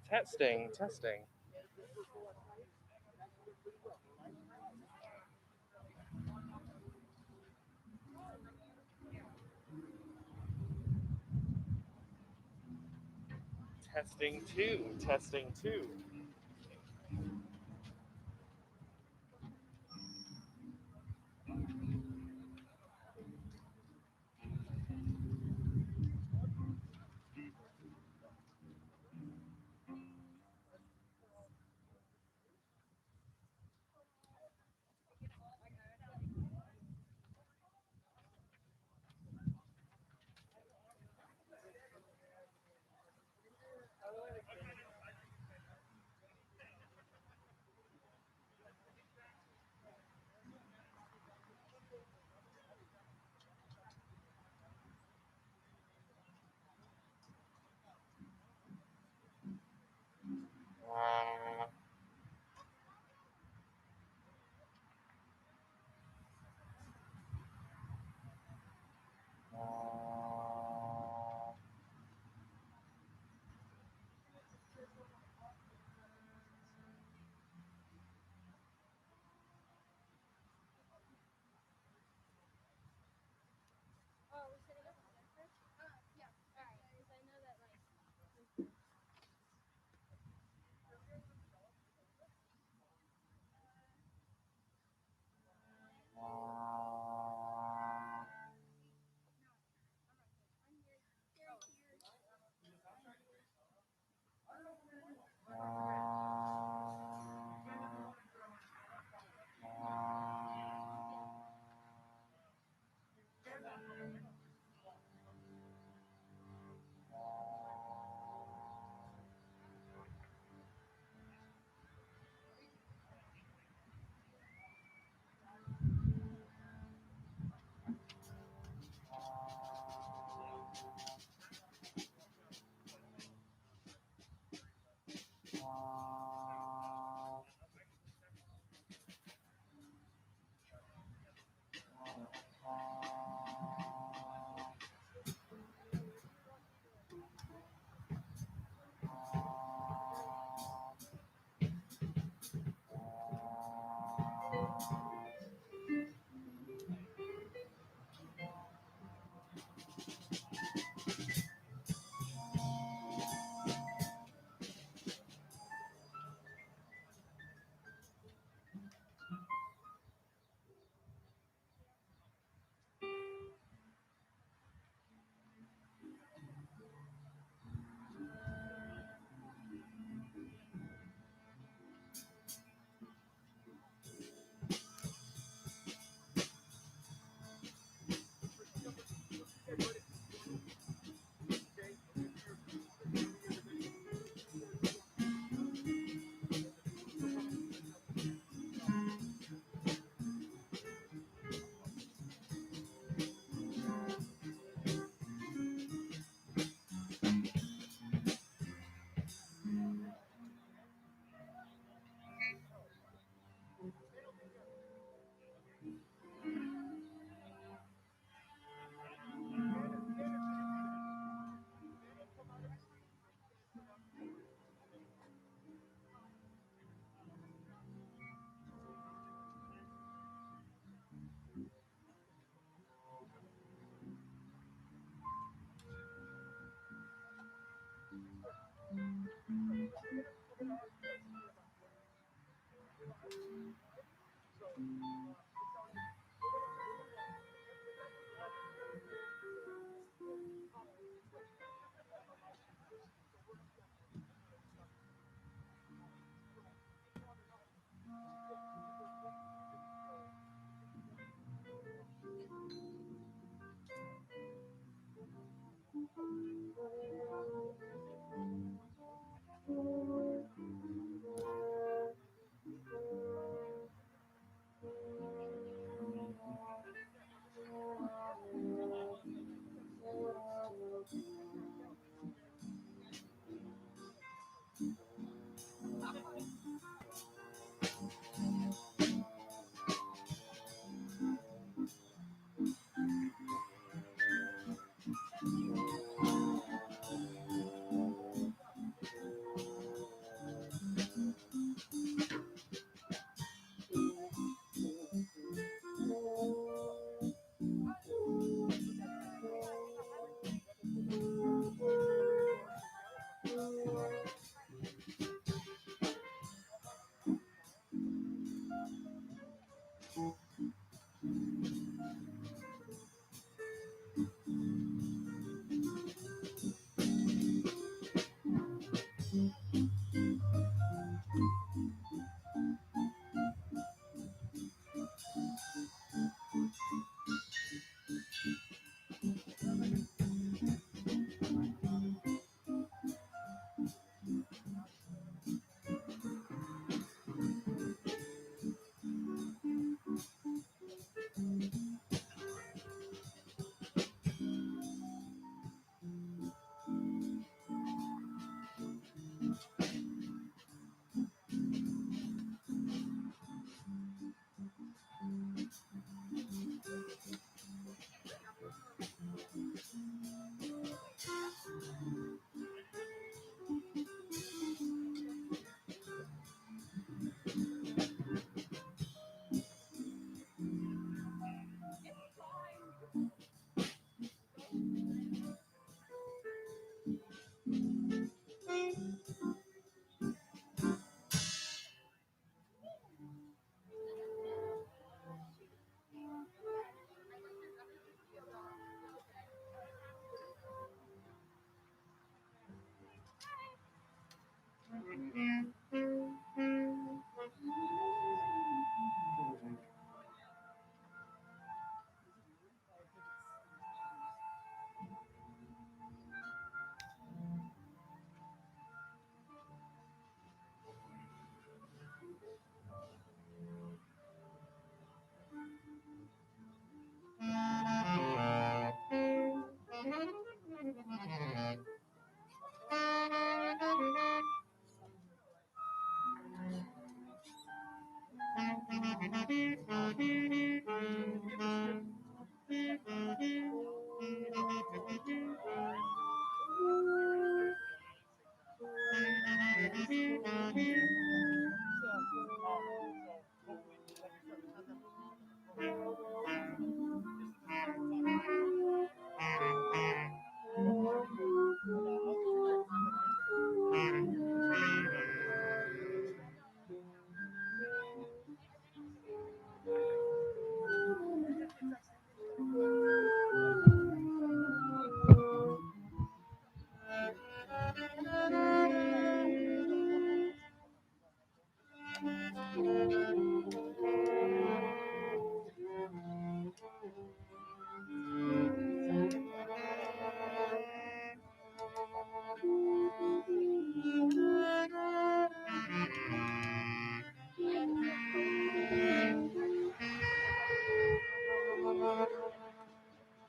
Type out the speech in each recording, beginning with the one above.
Testing, testing. Testing two, testing two.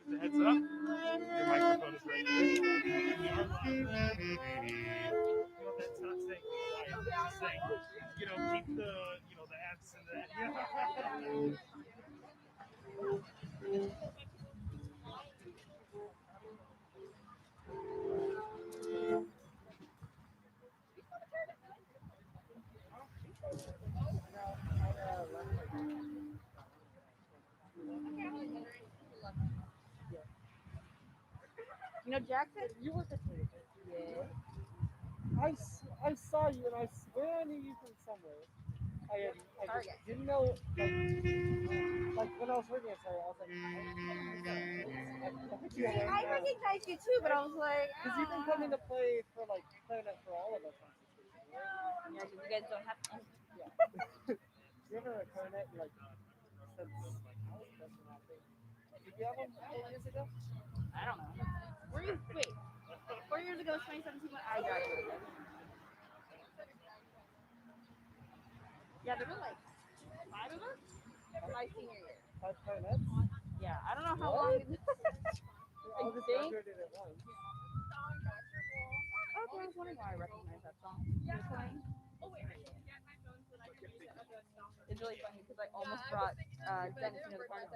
Just a heads up, your microphone is right there. We are live. That's not saying quiet. It's just saying, keep the apps and that. You know Jackson? You work at Yes. I saw you and I swear I knew you from somewhere. I just Target. didn't know like when I was working at Target, I was like, I think you See, I recognized you too, but I was like, because you've been coming to play for like Clarinet for all of us on the station, right? yeah, 'cause you guys don't have any. Yeah. You ever a Clarinet like since I was guessing I think. Did you have one 4 years ago? I don't know. Were you wait? 4 years ago was 2017 when I graduated. Yeah, there were like 5 of us my senior year. 5 Clarinets? Yeah, I don't know how What? long. It, I just think. graduated at once. Okay, I was wondering why I recognize that song. You're playing. It's really funny because I almost brought Dennis, you know, the cornet,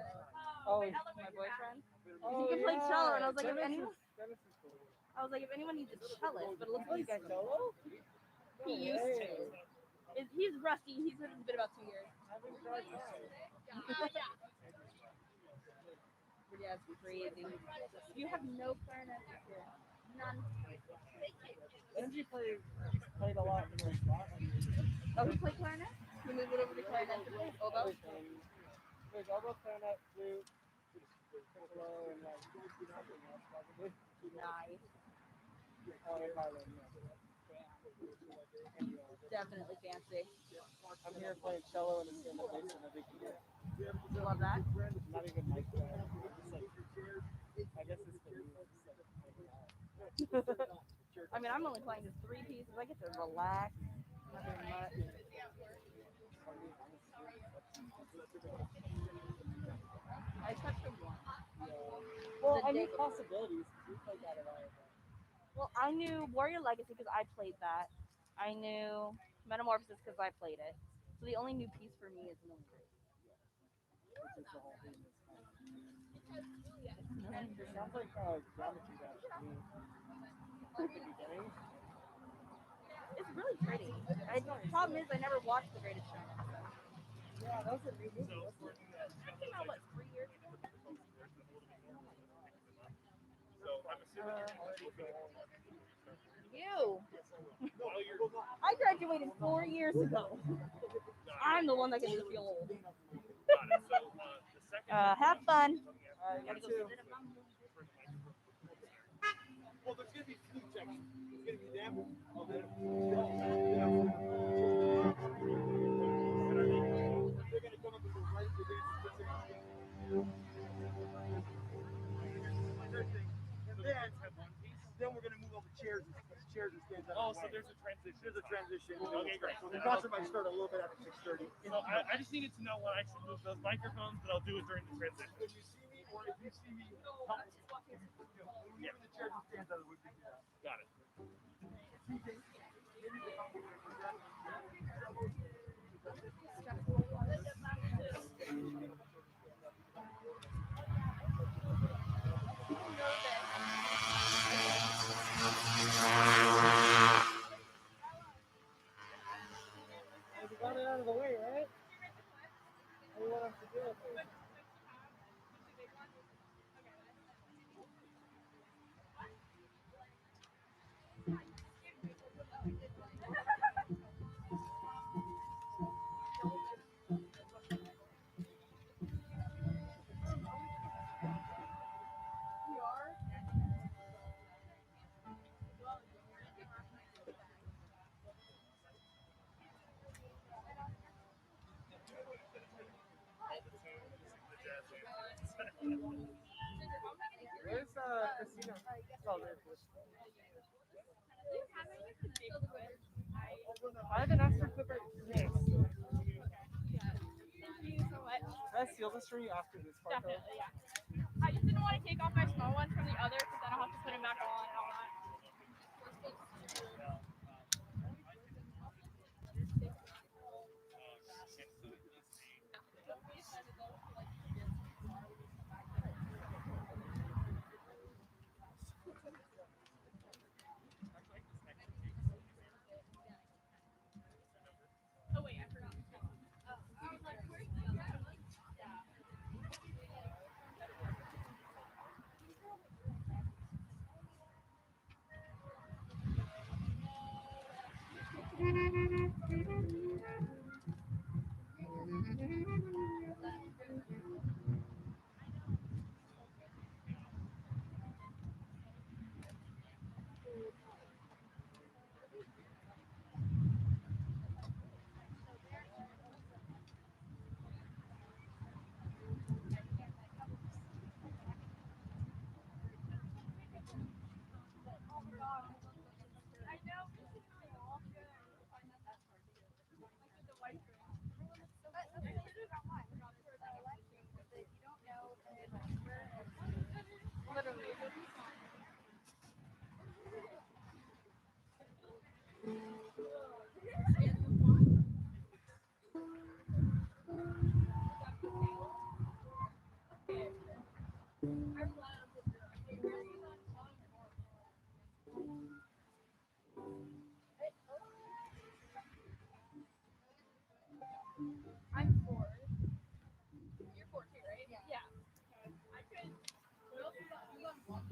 Oh, my boyfriend. oh He can play yeah. cello, and I was like, if Dennis anyone, is cool. needs a cellist, but it looks like you guys. Cello? He used to. He's rusty. He's been about 2 years. I haven't tried that. But yeah, it's crazy. You have no clarinet here. None. Angie played a lot in her slot. Oh, he played clarinet? He moved it over to clarinet to play oboe? There's oboe, clarinet, flute, piccolo, and like something else probably. Nice. Oh, and violin, yeah. Definitely fancy. I'm here playing cello and a stand-up bass and every keyboard. You love that? Not even like that. Just like, I guess it's for me. Just like hanging out. I mean, I'm only playing just 3 pieces. I get to relax. Not doing much. I touched them once. Well, I knew possibilities. We played that a while ago. Well, I knew Warrior Legacy because I played that. I knew Metamorphosis because I played it. So the only new piece for me is Million Grace. Which is the whole thing. It sounds like Geometry Dash to me. At the beginning. It's really pretty. The problem is I never watched The Greatest Showman. Yeah, that was a new movie, wasn't it? That came out, what, 3 years ago? You. I graduated 4 years ago. I'm the one that gets to feel old. Have fun. You too. Well, there's going to be food section. There's going to be them. Oh, they're going to come up with the right to this. And then we're going to move over chairs and stands up. Oh, so there's a transition. There's a transition. Okay, great. So the concert might start a little bit after 6:30. So I just needed to know when I should move those microphones, but I'll do it during the transition. If you see me, or if you see me, the chairs and stands up, we can do that. Got it. We got it out of the way, right? What do you want us to do? Where's Christina? Oh, there's Christina. I have an extra clipper. Yes. Can I steal this from you after this part? Definitely, yeah. I just didn't want to take off my small one from the other because then I'll have to put him back on and all that. Oh wait, I forgot. I'm 4. You're 4 too, right? Yeah. I could. You on one.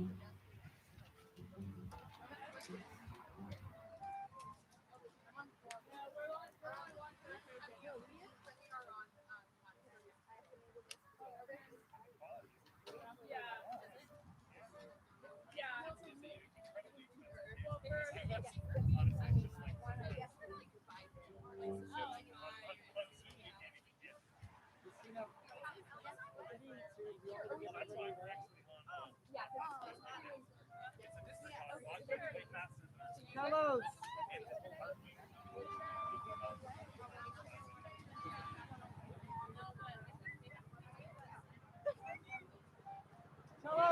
Hello. Hello.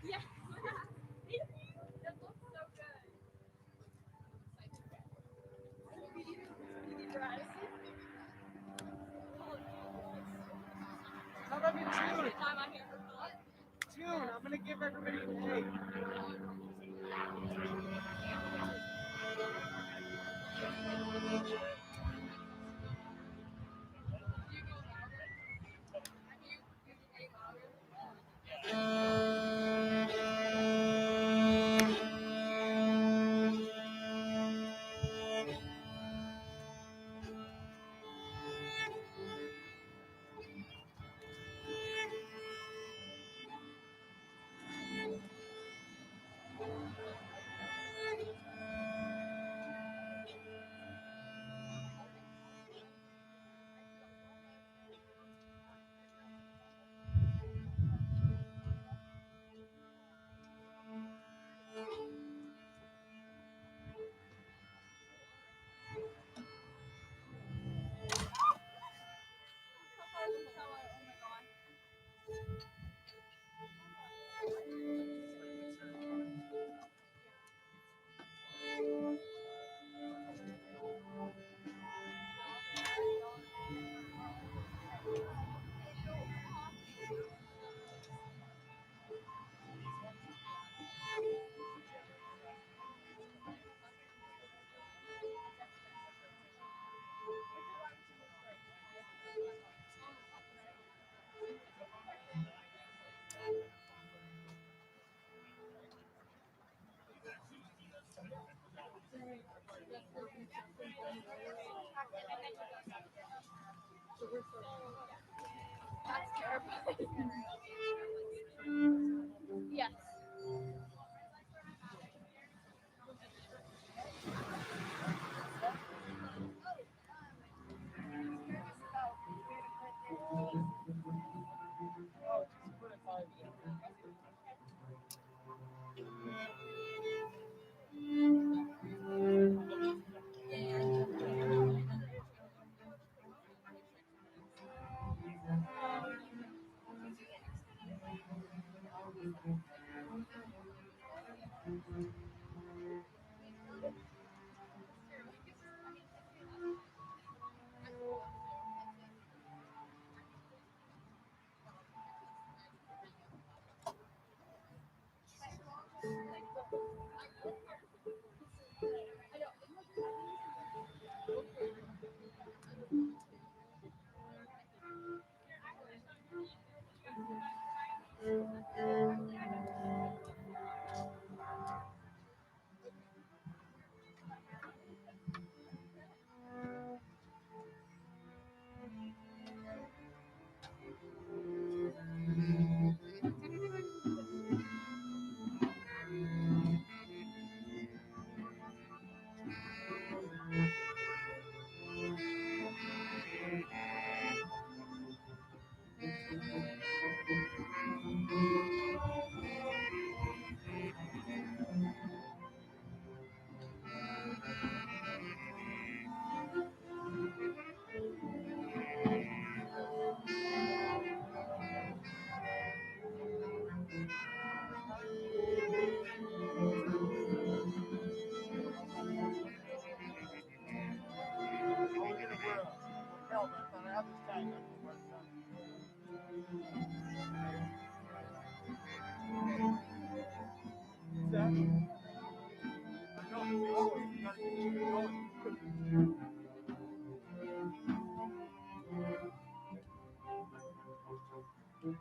Yeah. That looks so good. How about June? Time I'm here for fun. June, I'm gonna give everybody the cake. That's terrifying. Yes. Oh, just put it by Okay,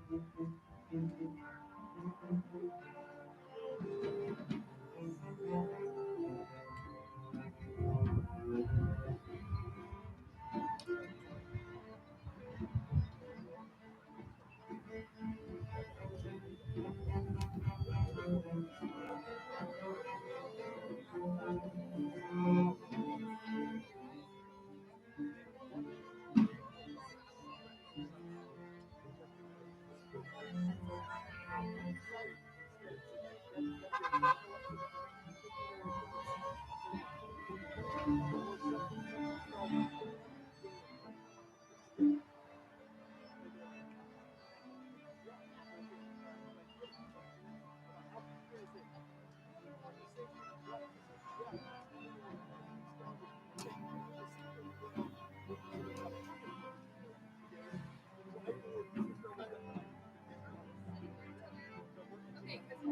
because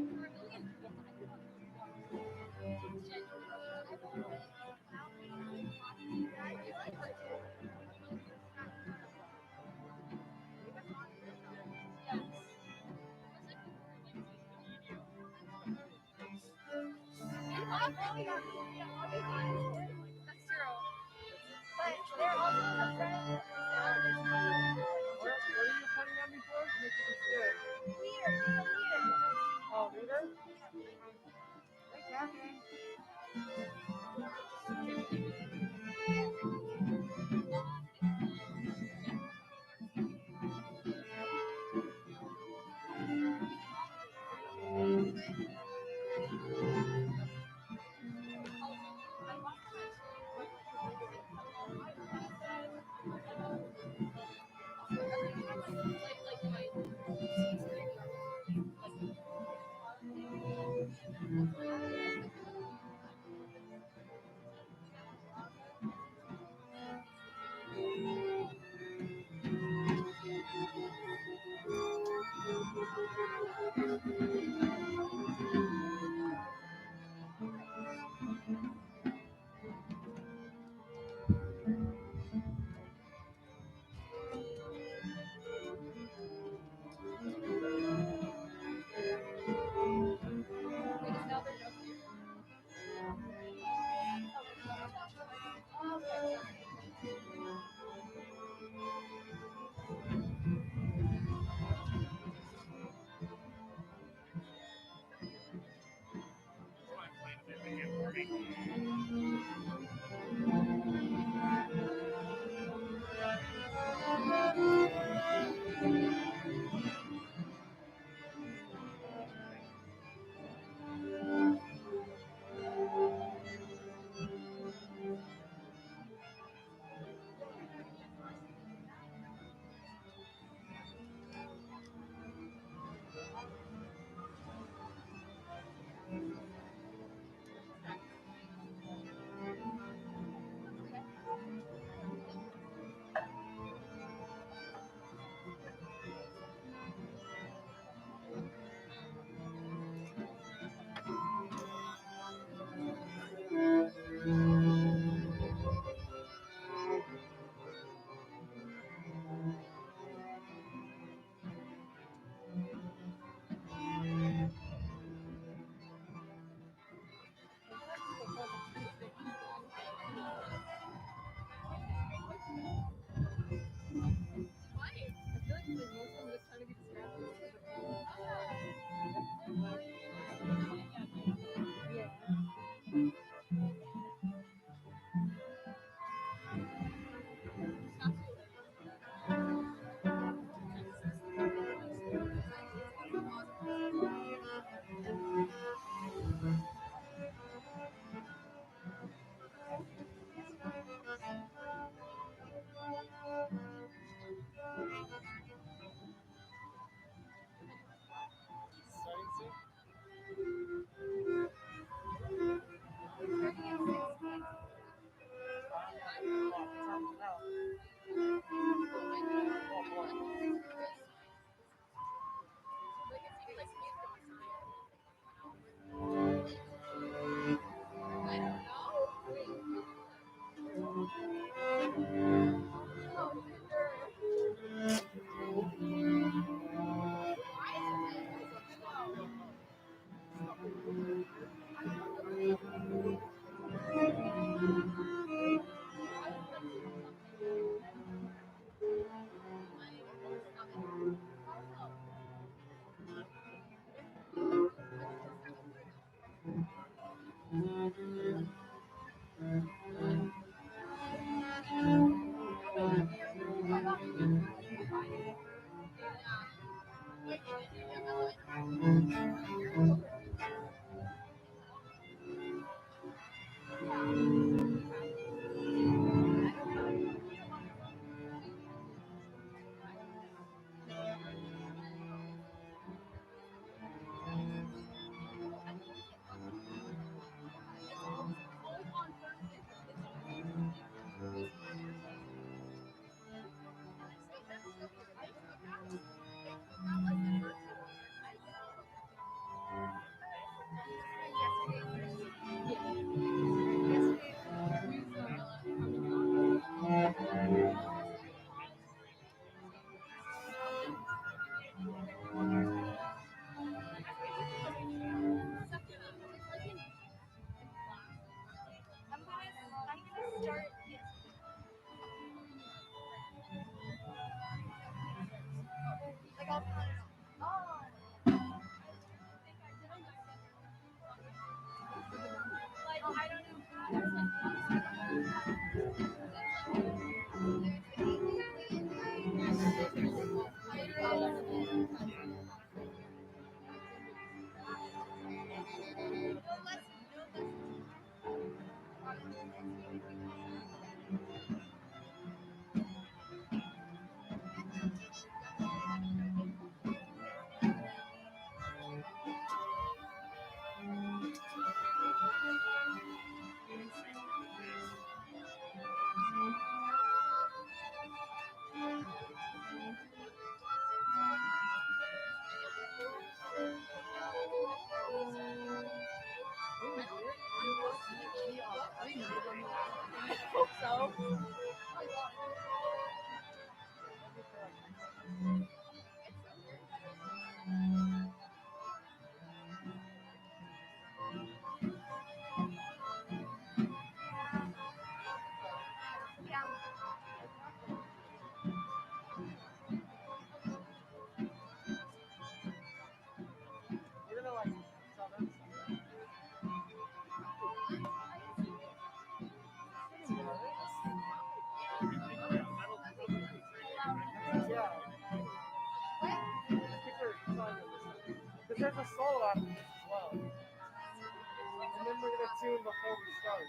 for a million people, that's true. But they're also the friends. What are you pointing at me for? Making me scared. Leader, be a leader. Oh, leader? Hey, Catherine. all kinds. Oh. I think I did on my like I don't know. I hope so. You're gonna like sell them yeah. Because there's a solo after this as well. And then we're gonna tune before we start.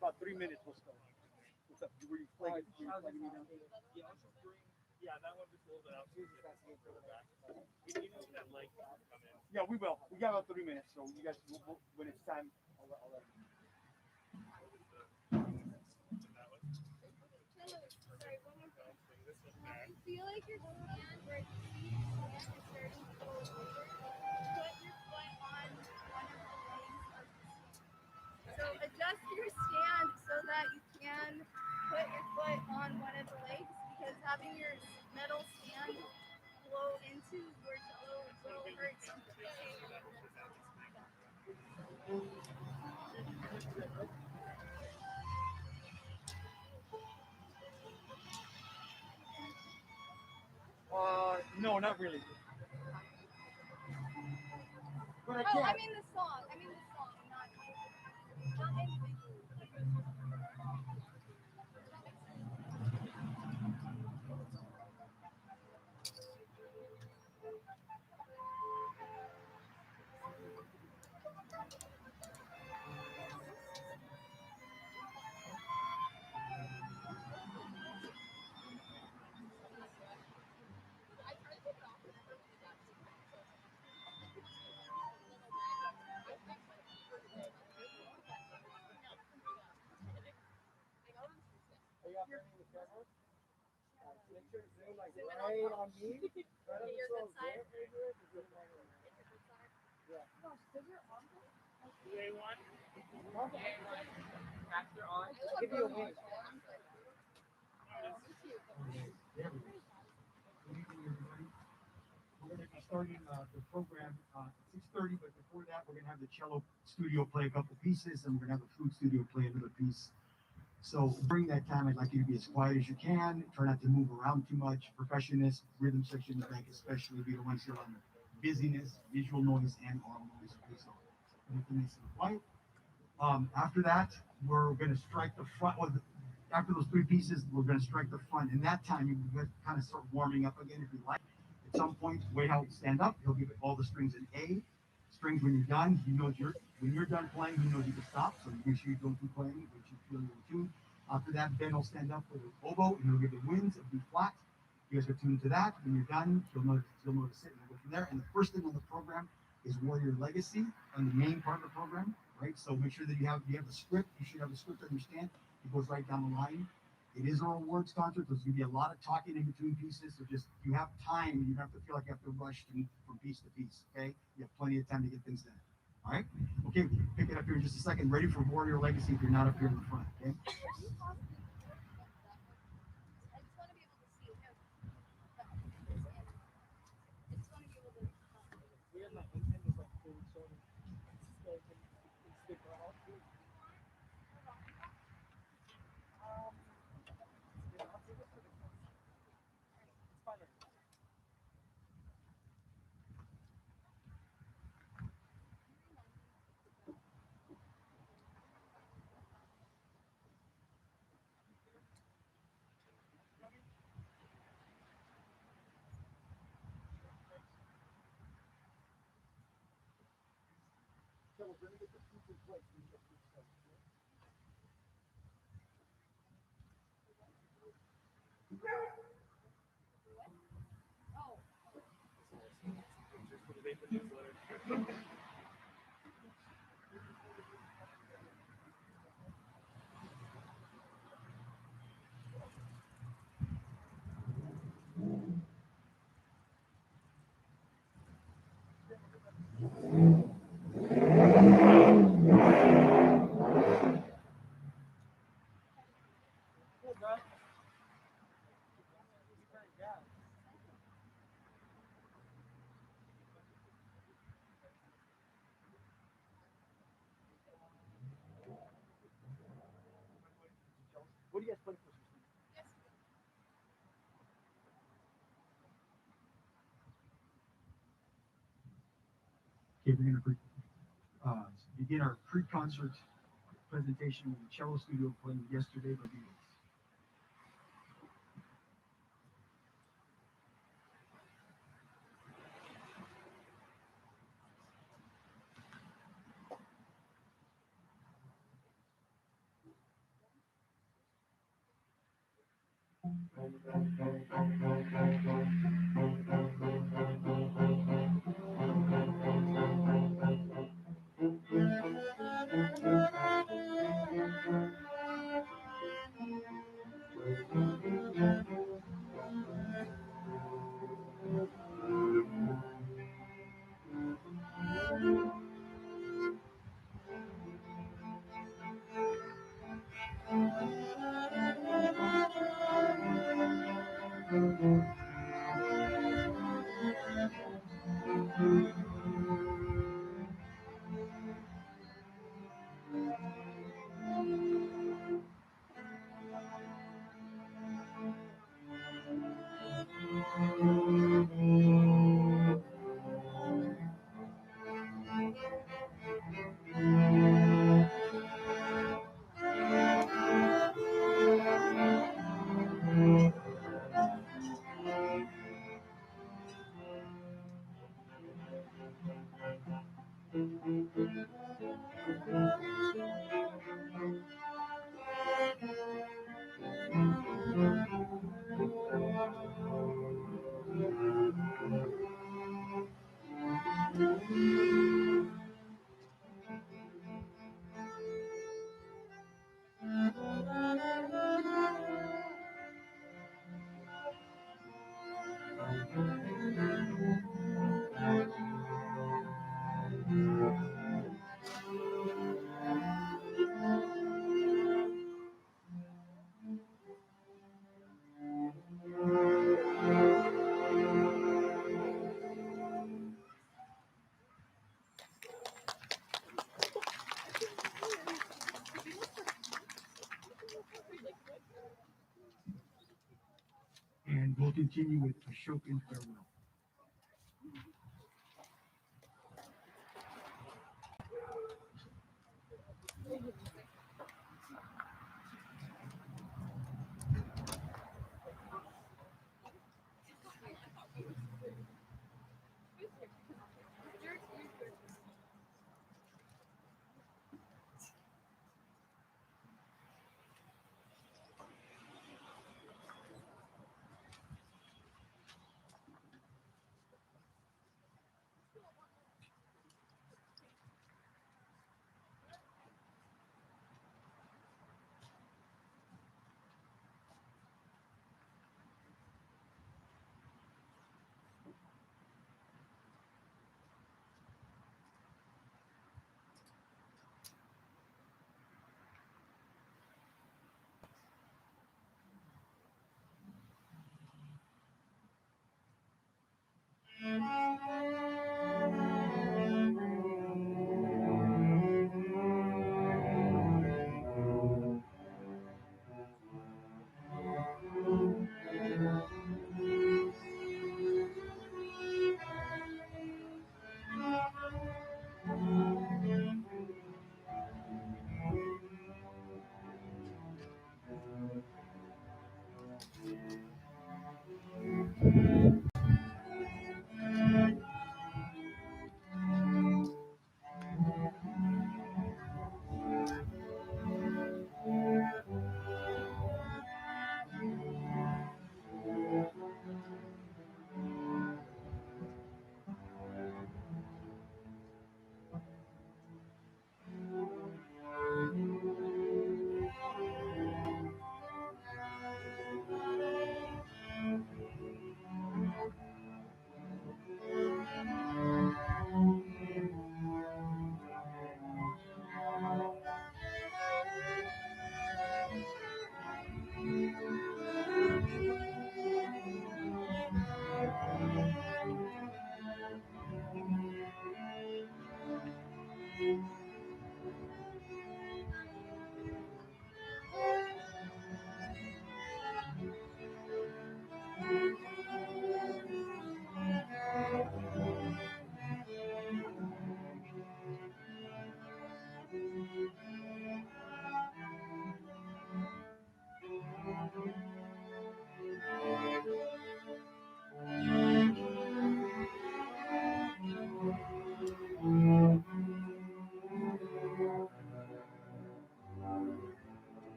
About 3 minutes, we'll start. What's up? Were you plugging me down? Yeah, that one just a little bit out. You know that leg come in. Yeah, we will. We got about 3 minutes, so you guys, when it's time, I'll let you. Sorry, one more thing. I feel like your stand where the seat stand is starting to go over. Put your foot on one of the legs of the stand. So adjust your stand so that you can put your foot on one of the legs because having your metal stand blow into your toe will hurt you. No, not really. But I Oh, can't. I mean the song. I mean the song, not anything. Are you operating the camera? Make sure to zoom like right on me. Right on the Your good side. right here. to zoom right on me. Yeah. Do they want? I'll give you a wink. We're going to be starting the program at 6:30, but before that, we're going to have the cello studio play a couple pieces, and we're going to have the flute studio play another piece. So during that time, I'd like you to be as quiet as you can. Try not to move around too much. Percussionists, rhythm section in the back especially, be the ones here on busyness, visual noise, and oral noise. Okay, so everything is quiet. After that, we're going to strike the front. Well, after those three pieces, we're going to strike the front. And that time, you can kind of start warming up again if you like. At some point, Wade will stand up. He'll give all the strings an A. Strings when you're done. He knows when you're done playing, he knows you can stop. So make sure you don't keep playing, but you feel your tune. After that, Ben will stand up with an oboe and he'll give the winds a B flat. You guys are tuned to that. When you're done, he'll know to sit and go from there. And the first thing on the program is Warrior Legacy on the main part of the program, right? So make sure that you have the script. You should have the script on your stand. It goes right down the line. It is our awards concert. There's going to be a lot of talking in between pieces. So just, you have time. You don't have to feel like you have to rush from piece to piece, okay? You have plenty of time to get things done. All right. Okay, pick it up here in just a second. Ready for Warrior Legacy if you're not up here in the front. Okay. I just want to be able to see him. I just want to be able to. We have my Nintendo like food, so can stick around. Yeah, I'll take it for the kids. It's fine. So we're gonna get the pizza place. We get pizza. Pictures for the Vapor newsletter. Cool, bro. Yeah. What do you guys play for? Okay, we're gonna begin our pre-concert presentation with the cello studio playing yesterday by Beatles. And we'll continue with Ashokan Farewell.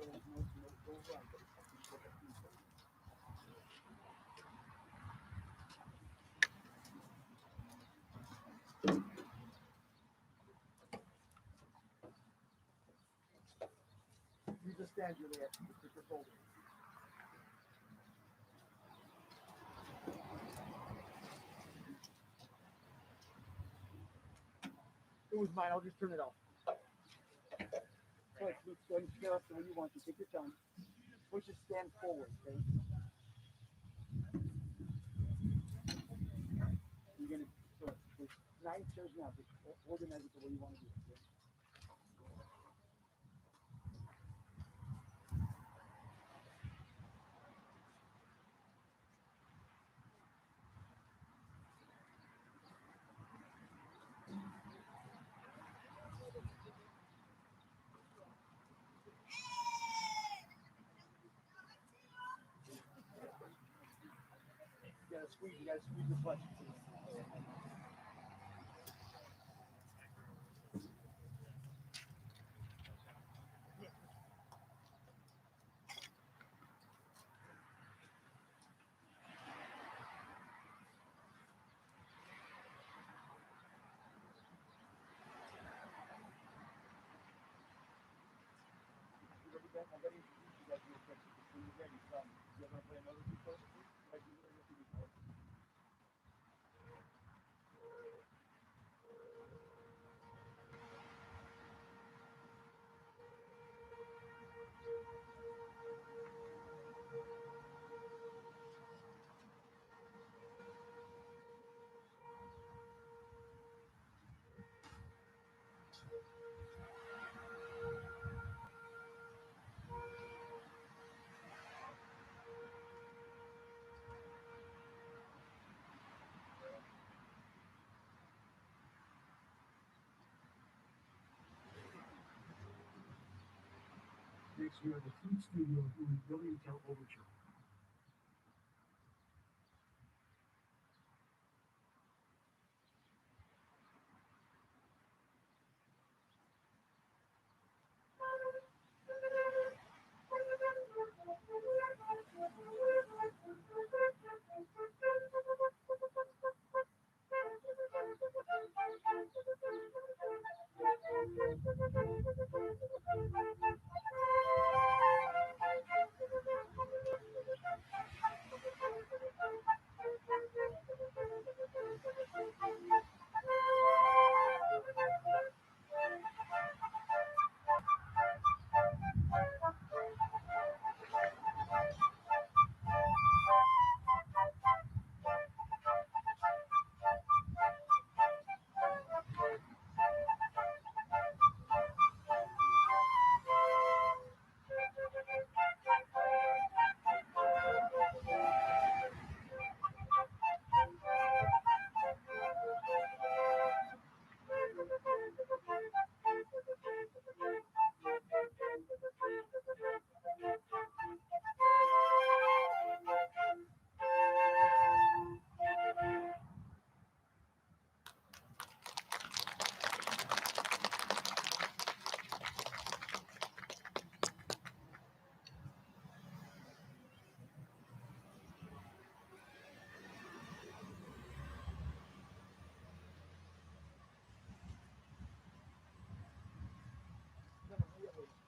You just stand, Juliet. You put your shoulder. It was mine. I'll just turn it off. Go ahead, Luke. Go ahead and scale up the way you want to. Take your time. Push it, stand forward, okay? You're going to, so there's 9 chairs now. Just organize it the way you want to do it, okay? You gotta squeeze the flesh. I'm gonna introduce you guys real quick. When you're ready, you guys wanna play another two first? Like you were with me before. Next, we have the Flute Studio doing Billy and Tell Overture.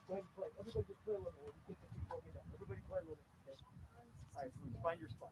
Go ahead and play. Everybody just play a little bit. You think that you down. Everybody play a little bit, okay? All right, so find your spot.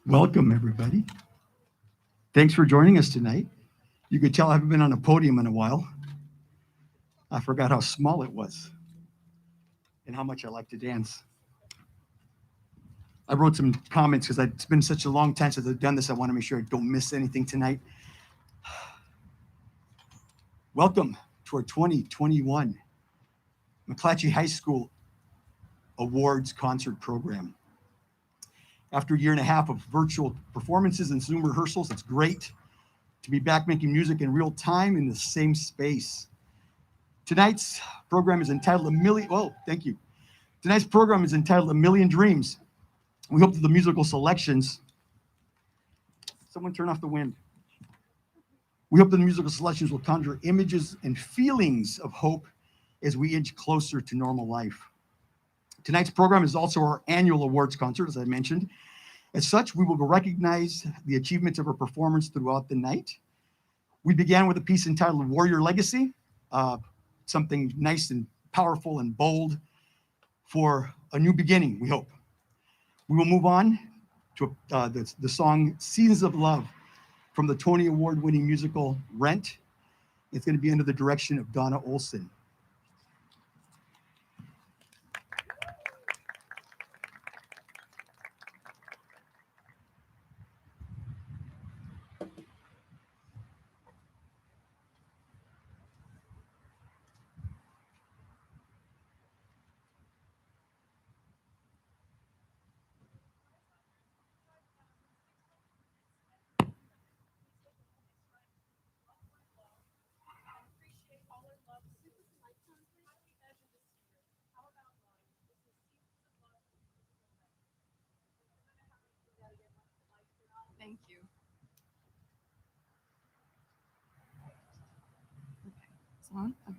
Welcome, everybody. Thanks for joining us tonight. You could tell I haven't been on a podium in a while. I forgot how small it was and how much I like to dance. I wrote some comments because it's been such a long time since I've done this. I want to make sure I don't miss anything tonight. Welcome to our 2021 McClatchy High School Awards Concert Program. After a year and a half of virtual performances and Zoom rehearsals, it's great to be back making music in real time in the same space. Tonight's program is entitled Tonight's program is entitled A Million Dreams. We hope that the musical selections, someone turn off the wind. We hope that the musical selections will conjure images and feelings of hope as we inch closer to normal life. Tonight's program is also our annual awards concert, as I mentioned. As such, we will recognize the achievements of our performers throughout the night. We began with a piece entitled Warrior Legacy, something nice and powerful and bold for a new beginning, we hope. We will move on to the song Seasons of Love from the Tony Award-winning musical Rent. It's going to be under the direction of Donna Olson. Thank you. Okay, it's on. Okay.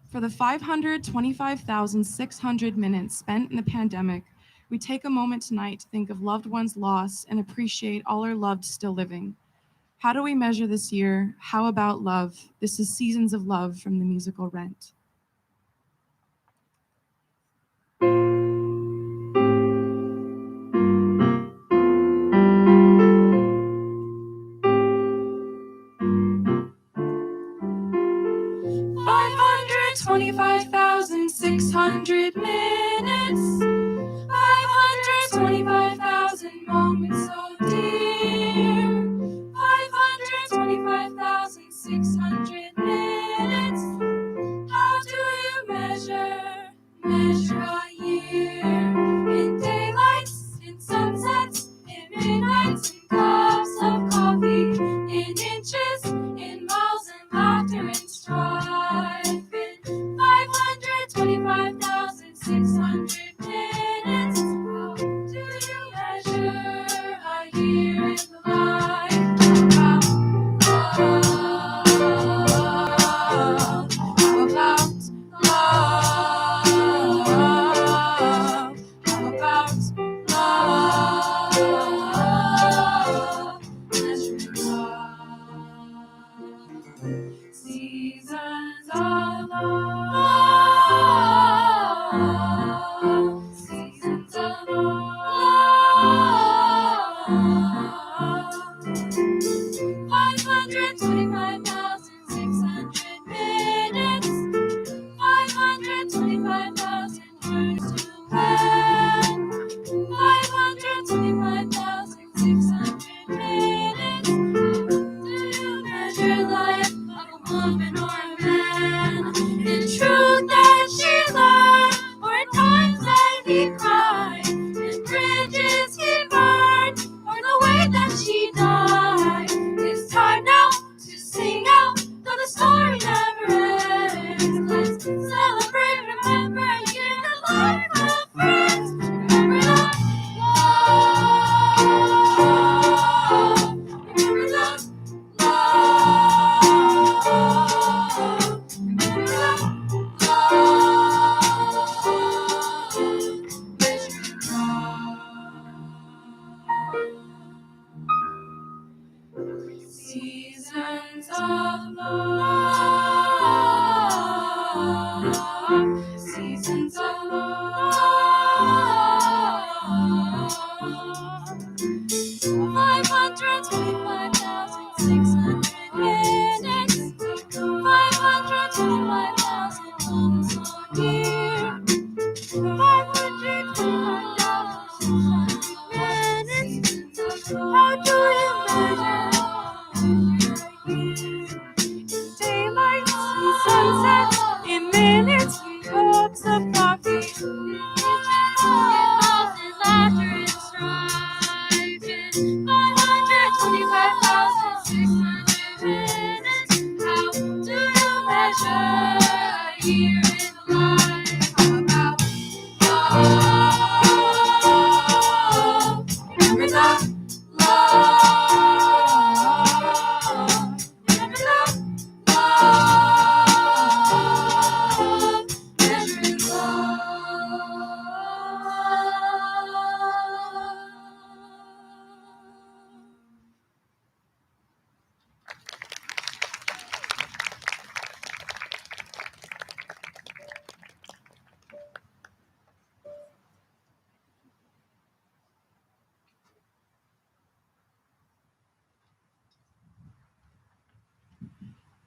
For the 525,600 minutes spent in the pandemic, we take a moment tonight to think of loved ones lost and appreciate all our loved still living. How do we measure this year? How about love? This is Seasons of Love from the musical Rent. $525,600 minutes, 525,000 moments so dear, 525,600 minutes. How do you measure a year? In daylights, in sunsets, in midnights, in cups of coffee, in inches, in miles and laughter and strife. In 525,600 minutes. How do you measure a year in the life about love? How about love? How about love? Measuring love. Seasons of love. Seasons of love. 525,600 minutes, 525,000 words to pen, 525,600 minutes. Do you measure life of a woman or a man? In truth that she learned, or in times that he cried, in bridges he burned, or the way that she died. It's time now to sing out, though the story never ends. Let's celebrate, remember, and give the life a friend.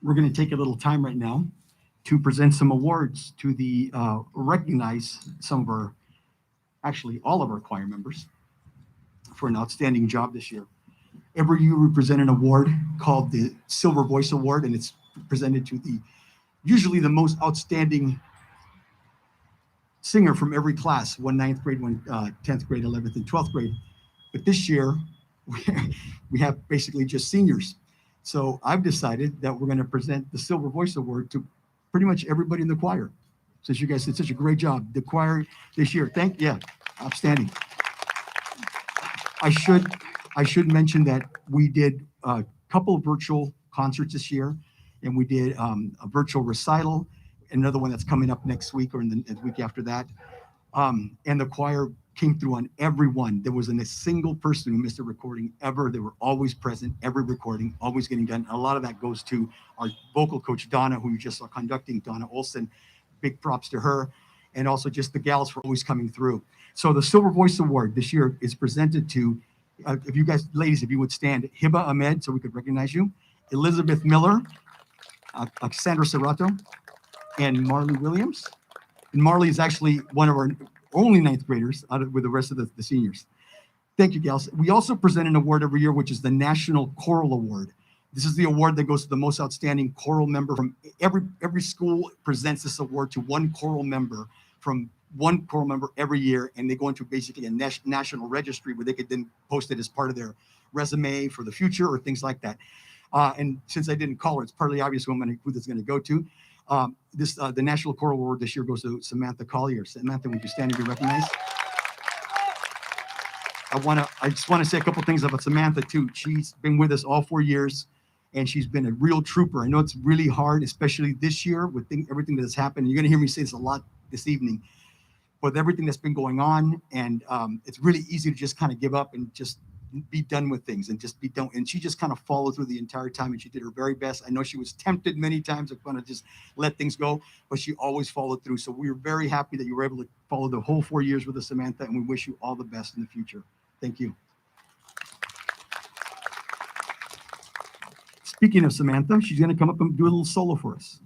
we're going to take a little time right now to present some awards to recognize some of our, actually all of our choir members for an outstanding job this year. Every year we present an award called the Silver Voice Award, and it's presented to usually the most outstanding singer from every class, one 9th grade, one 10th grade, 11th, and 12th grade. But this year, we have basically just seniors. So I've decided that we're going to present the Silver Voice Award to pretty much everybody in the choir. Since you guys did such a great job, the choir this year, outstanding. I should mention that we did a couple of virtual concerts this year, and we did a virtual recital, another one that's coming up next week or in the week after that. And the choir came through on every one. There wasn't a single person who missed a recording ever. They were always present, every recording, always getting done. A lot of that goes to our vocal coach, Donna, who you just saw conducting, Donna Olson. Big props to her. And also just the gals for always coming through. So the Silver Voice Award this year is presented to, if you guys, ladies, if you would stand, Hiba Ahmed, so we could recognize you, Elizabeth Miller, Sandra Serrato, and Marley Williams. And Marley is actually one of our only 9th graders with the rest of the seniors. Thank you, gals. We also present an award every year, which is the National Choral Award. This is the award that goes to the most outstanding choral member from every school presents this award to one choral member every year, and they go into basically a national registry where they could then post it as part of their resume for the future or things like that. And since I didn't call her, it's partly obvious who this is going to go to. The National Choral Award this year goes to Samantha Collier. Samantha, would you stand and be recognized? I just want to say a couple things about Samantha too. She's been with us all 4 years, and she's been a real trooper. I know it's really hard, especially this year with everything that has happened. You're going to hear me say this a lot this evening, with everything that's been going on, and it's really easy to just kind of give up and just be done with things and just be done. And she just kind of followed through the entire time, and she did her very best. I know she was tempted many times to kind of just let things go, but she always followed through. So we're very happy that you were able to follow the whole 4 years with us, Samantha, and we wish you all the best in the future. Thank you. Speaking of Samantha, she's going to come up and do a little solo for us.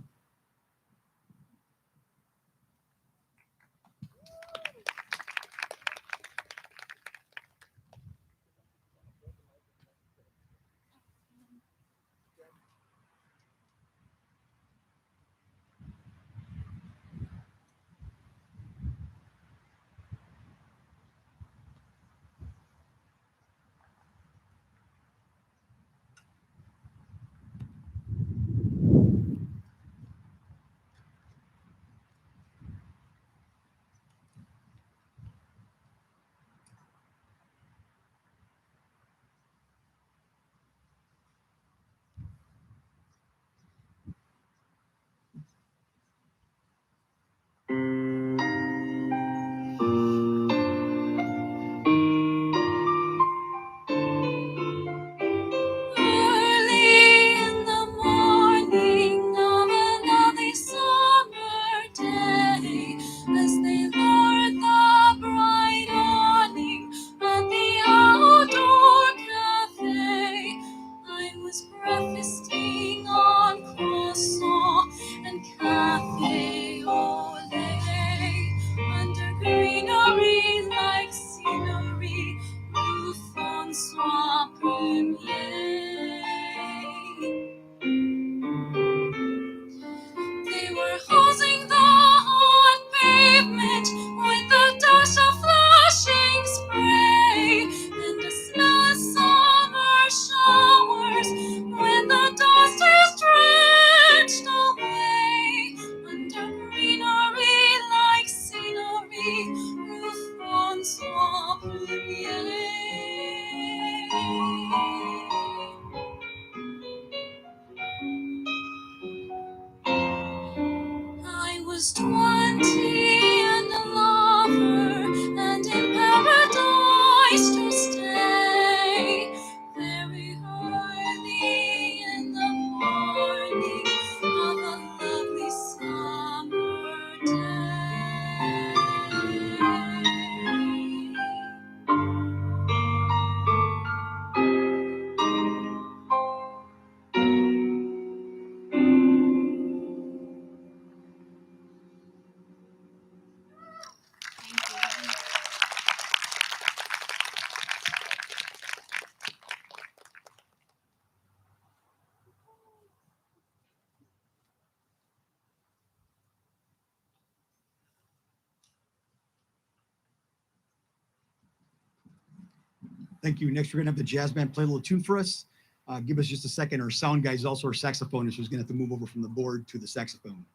Thank you. Next, we're gonna have the jazz band play a little tune for us. Give us just a second. Our sound guy is also our saxophonist, who's gonna have to move over from the board to the saxophone.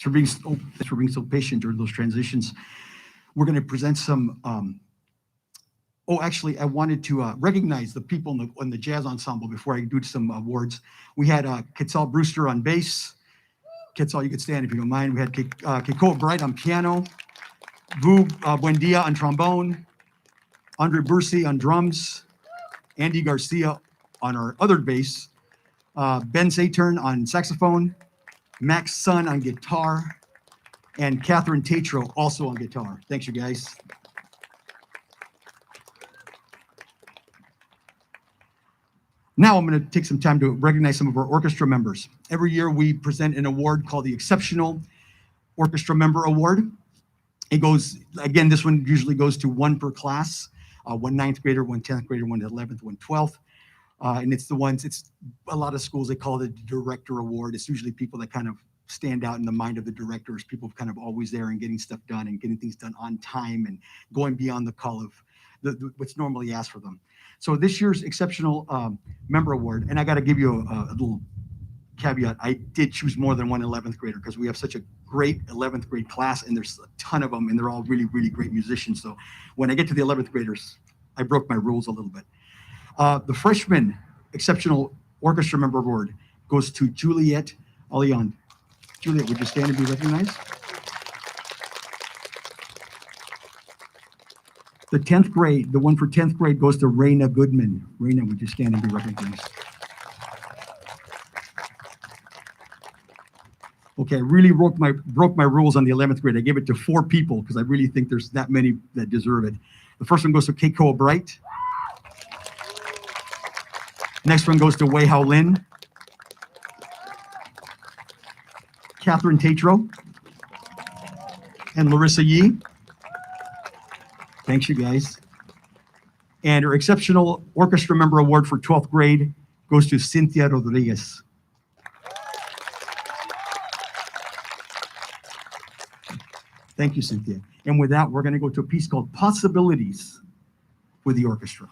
Thanks for being so patient during those transitions. We're going to present some. Actually, I wanted to recognize the people in the jazz ensemble before I do some awards. We had Quetzal Brewster on bass. Quetzal, you could stand if you don't mind. We had Keiko Bright on piano. Vu Buendia on trombone. Andre Bursi on drums. Andy Garcia on our other bass. Ben Saturn on saxophone. Max Sun on guitar. And Catherine Tatro also on guitar. Thanks, you guys. Now I'm going to take some time to recognize some of our orchestra members. Every year we present an award called the Exceptional Orchestra Member Award. It goes, again, this one usually goes to one per class, one 9th grader, one 10th grader, one 11th, one 12th. And it's a lot of schools, they call it the Director Award. It's usually people that kind of stand out in the mind of the directors, people kind of always there and getting stuff done and getting things done on time and going beyond the call of what's normally asked for them. So this year's Exceptional Member Award, and I got to give you a little caveat, I did choose more than one 11th grader because we have such a great 11th grade class and there's a ton of them and they're all really, really great musicians. So when I get to the 11th graders, I broke my rules a little bit. The freshman exceptional orchestra member award goes to Juliet Aliand. Juliet, would you stand and be recognized? The 10th grade, the one for 10th grade goes to Raina Goodman. Raina, would you stand and be recognized? Okay, I really broke my rules on the 11th grade. I gave it to 4 people because I really think there's that many that deserve it. The first one goes to Keiko Bright. Next one goes to Wei Hao Lin. Catherine Tatro. And Larissa Yee. Thanks, you guys. And our Exceptional Orchestra Member Award for 12th grade goes to Cynthia Rodriguez. Thank you, Cynthia. And with that, we're going to go to a piece called Possibilities with the orchestra.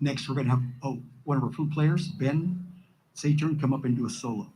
Next, we're going to have one of our flute players, Ben Saturn, come up and do a solo.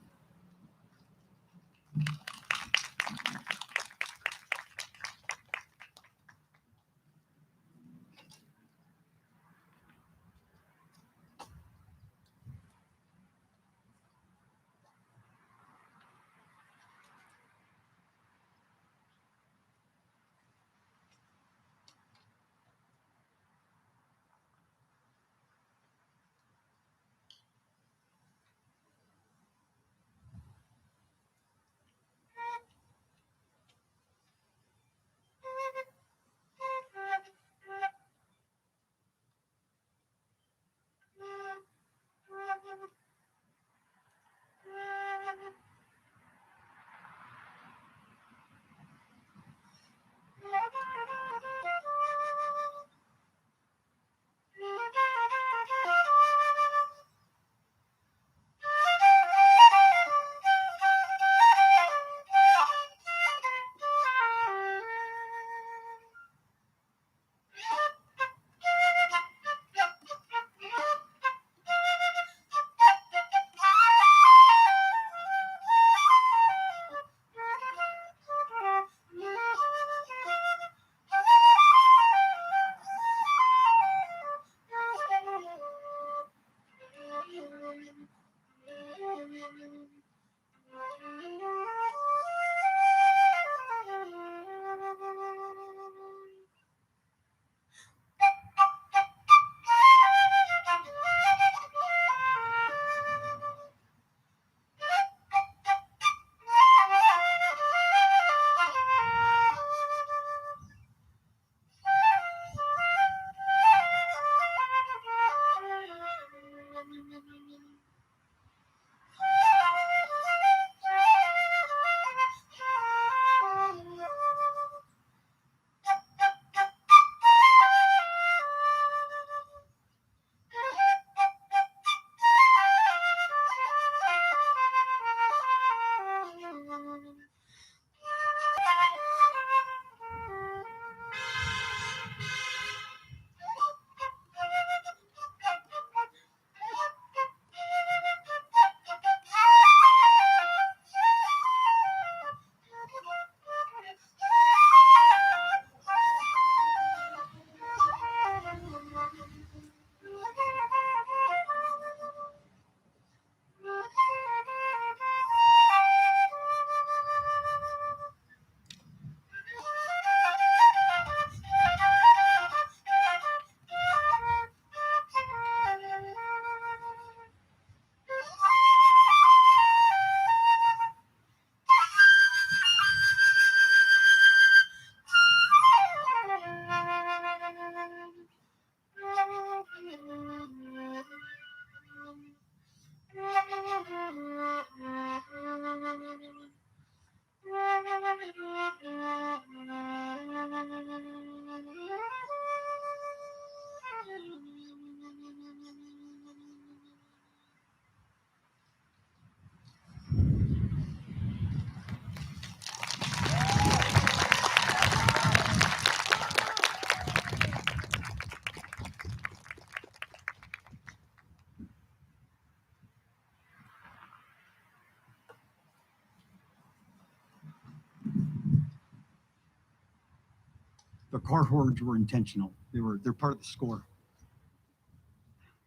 The car horns were intentional. They're part of the score.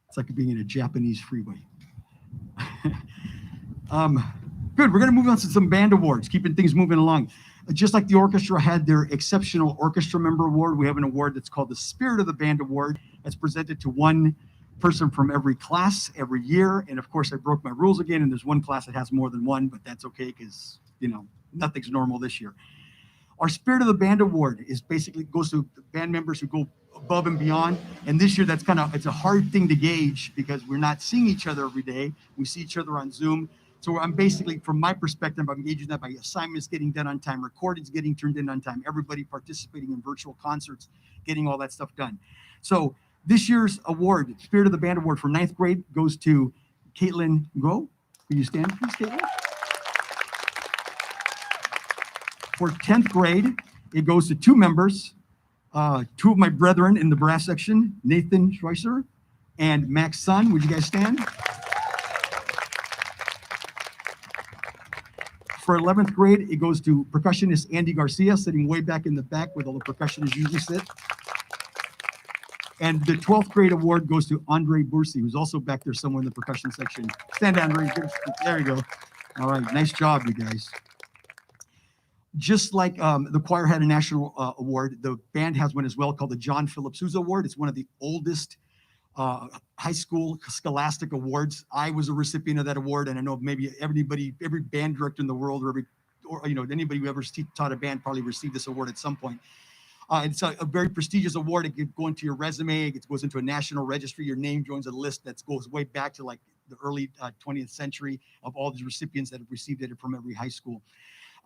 It's like being in a Japanese freeway. Good. We're going to move on to some band awards, keeping things moving along. Just like the orchestra had their Exceptional Orchestra Member Award, we have an award that's called the Spirit of the Band Award. That's presented to one person from every class every year. And of course, I broke my rules again, and there's one class that has more than one, but that's okay because, nothing's normal this year. Our Spirit of the Band Award is basically goes to the band members who go above and beyond. And this year, it's a hard thing to gauge because we're not seeing each other every day. We see each other on Zoom. So I'm basically, from my perspective, I'm gauging that by assignments getting done on time, recordings getting turned in on time, everybody participating in virtual concerts, getting all that stuff done. So this year's award, Spirit of the Band Award for 9th grade, goes to Caitlin Go. Will you stand, please, Caitlin? For 10th grade, it goes to two members, two of my brethren in the brass section, Nathan Schweitzer and Max Sun. Would you guys stand? For 11th grade, it goes to percussionist Andy Garcia, sitting way back in the back where all the percussionists usually sit. And the 12th grade award goes to Andre Bursi, who's also back there somewhere in the percussion section. Stand, Andre. There you go. All right, nice job, you guys. Just like the choir had a national award, the band has one as well called the John Philip Sousa Award. It's one of the oldest high school scholastic awards. I was a recipient of that award, and I know maybe every band director in the world, or anybody who ever taught a band probably received this award at some point. It's a very prestigious award. It could go into your resume. It goes into a national registry. Your name joins a list that goes way back to like the early 20th century of all these recipients that have received it from every high school.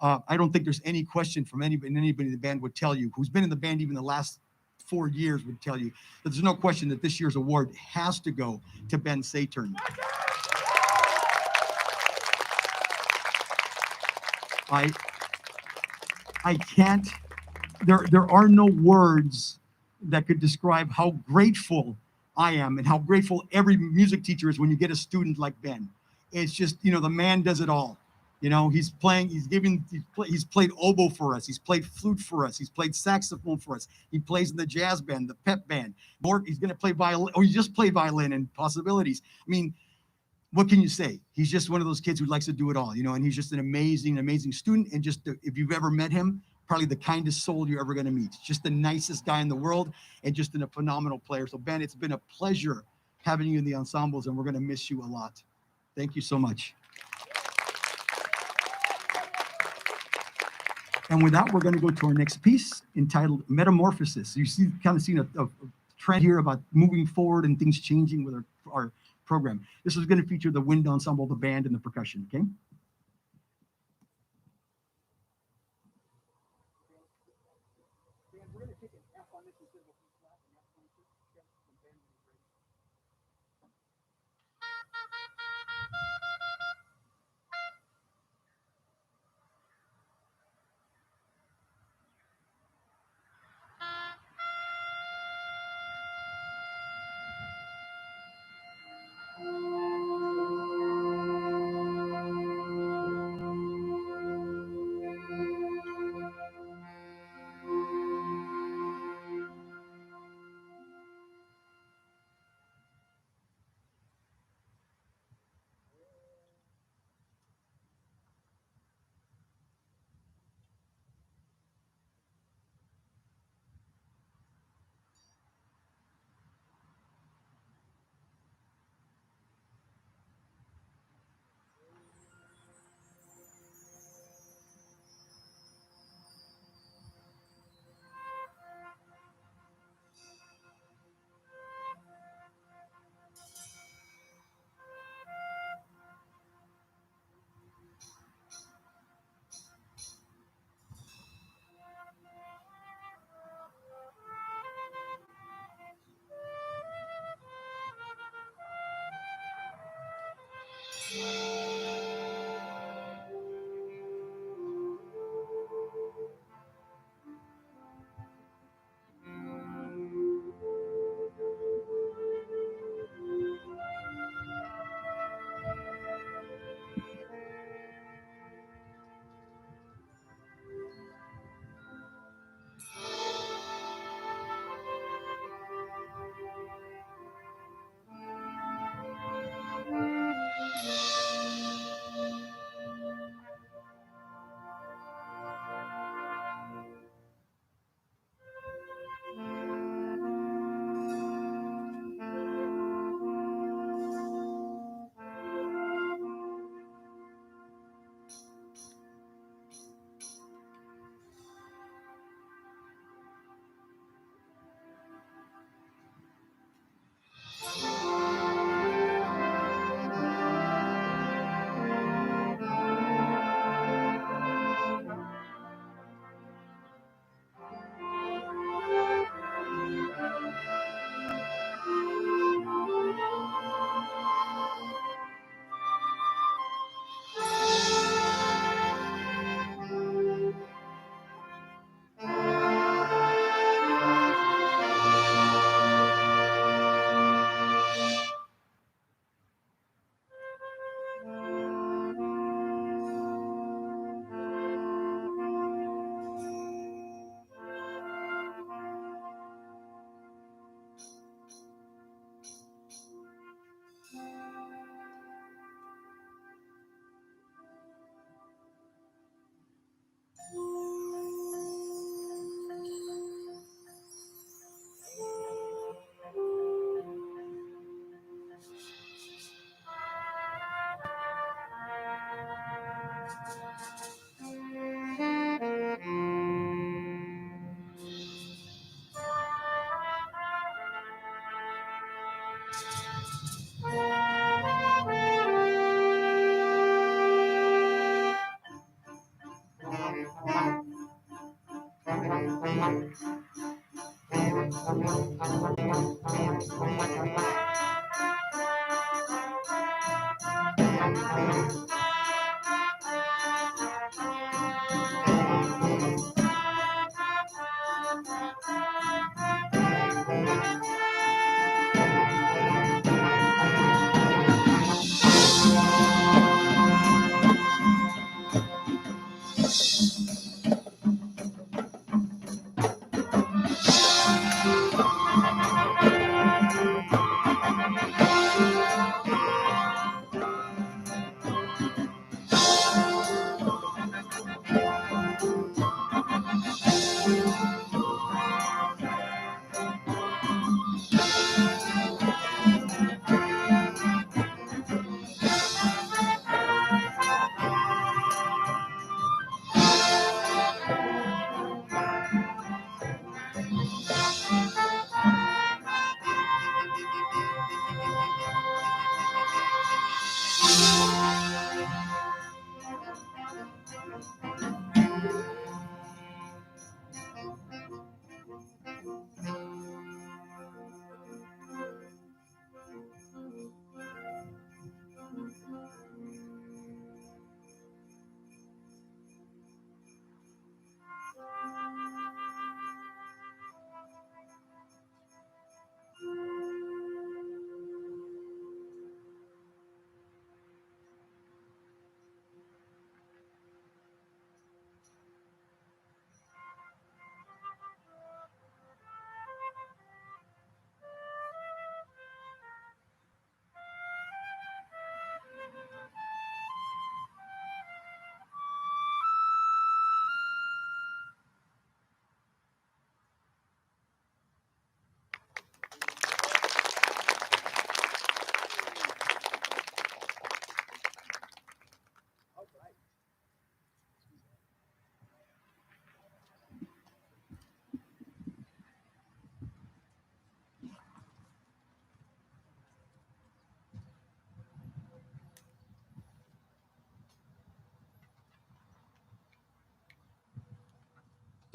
I don't think there's any question from anybody in the band would tell you, who's been in the band even the last 4 years, would tell you that there's no question that this year's award has to go to Ben Saturn. I can't, there are no words that could describe how grateful I am and how grateful every music teacher is when you get a student like Ben. It's just, the man does it all. He's played oboe for us. He's played flute for us. He's played saxophone for us. He plays in the jazz band, the pep band. He's going to play violin, or he just played violin and possibilities. I mean, what can you say? He's just one of those kids who likes to do it all, and he's just an amazing, amazing student. And just, if you've ever met him, probably the kindest soul you're ever going to meet. Just the nicest guy in the world and just a phenomenal player. So Ben, it's been a pleasure having you in the ensembles, and we're going to miss you a lot. Thank you so much. And with that, we're going to go to our next piece entitled Metamorphosis. You see, kind of seen a trend here about moving forward and things changing with our program. This is going to feature the wind ensemble, the band, and the percussion, okay?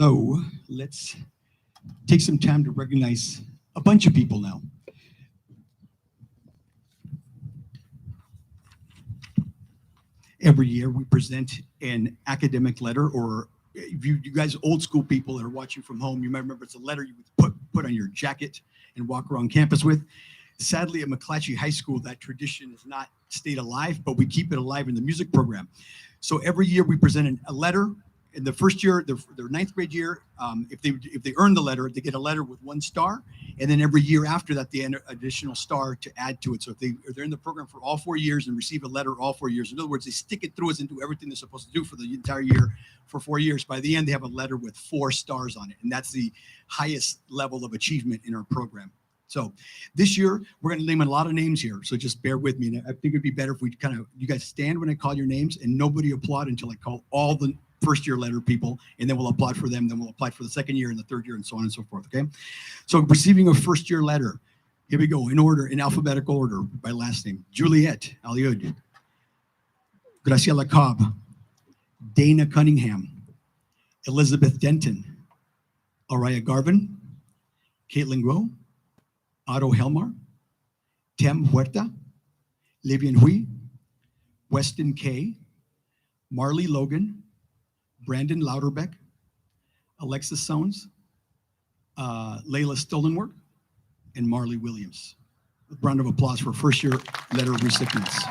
So let's take some time to recognize a bunch of people now. Every year we present an academic letter, or if you guys old school people that are watching from home, you might remember it's a letter you would put on your jacket and walk around campus with. Sadly, at McClatchy High School, that tradition has not stayed alive, but we keep it alive in the music program. So every year we present a letter. In the first year, their ninth grade year, if they earn the letter, they get a letter with 1 star, and then every year after that, they add an additional star to add to it. So if they're in the program for all 4 years and receive a letter all 4 years, in other words, they stick it through us and do everything they're supposed to do for the entire year for 4 years. By the end, they have a letter with 4 stars on it, and that's the highest level of achievement in our program. So this year, we're going to name a lot of names here, so just bear with me. And I think it'd be better if we you guys stand when I call your names and nobody applaud until I call all the first year letter people, and then we'll applaud for them, then we'll apply for the second year and the third year and so on and so forth, okay? So receiving a first year letter, here we go, in order, in alphabetical order, by last name. Juliet Aliud, Graciela Cobb, Dana Cunningham, Elizabeth Denton, Araya Garvin, Caitlin Guo, Otto Helmar, Tem Huerta, Livian Hui, Weston Kay, Marley Logan, Brandon Lauderbeck, Alexis Sones, Layla Stollenwerk, and Marley Williams. A round of applause for first year letter recipients.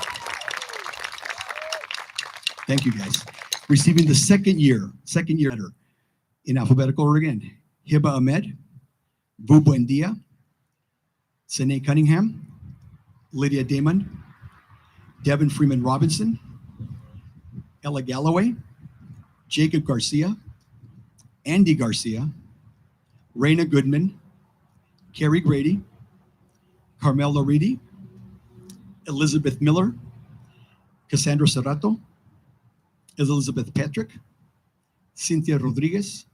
Thank you guys. Receiving the second year letter in alphabetical order again. Hiba Ahmed, Vu Buendia, Sine Cunningham, Lydia Damon, Devin Freeman Robinson, Ella Galloway, Jacob Garcia, Andy Garcia, Raina Goodman, Carrie Grady, Carmela Reedy, Elizabeth Miller, Cassandra Serrato, Elizabeth Patrick, Cynthia Rodriguez,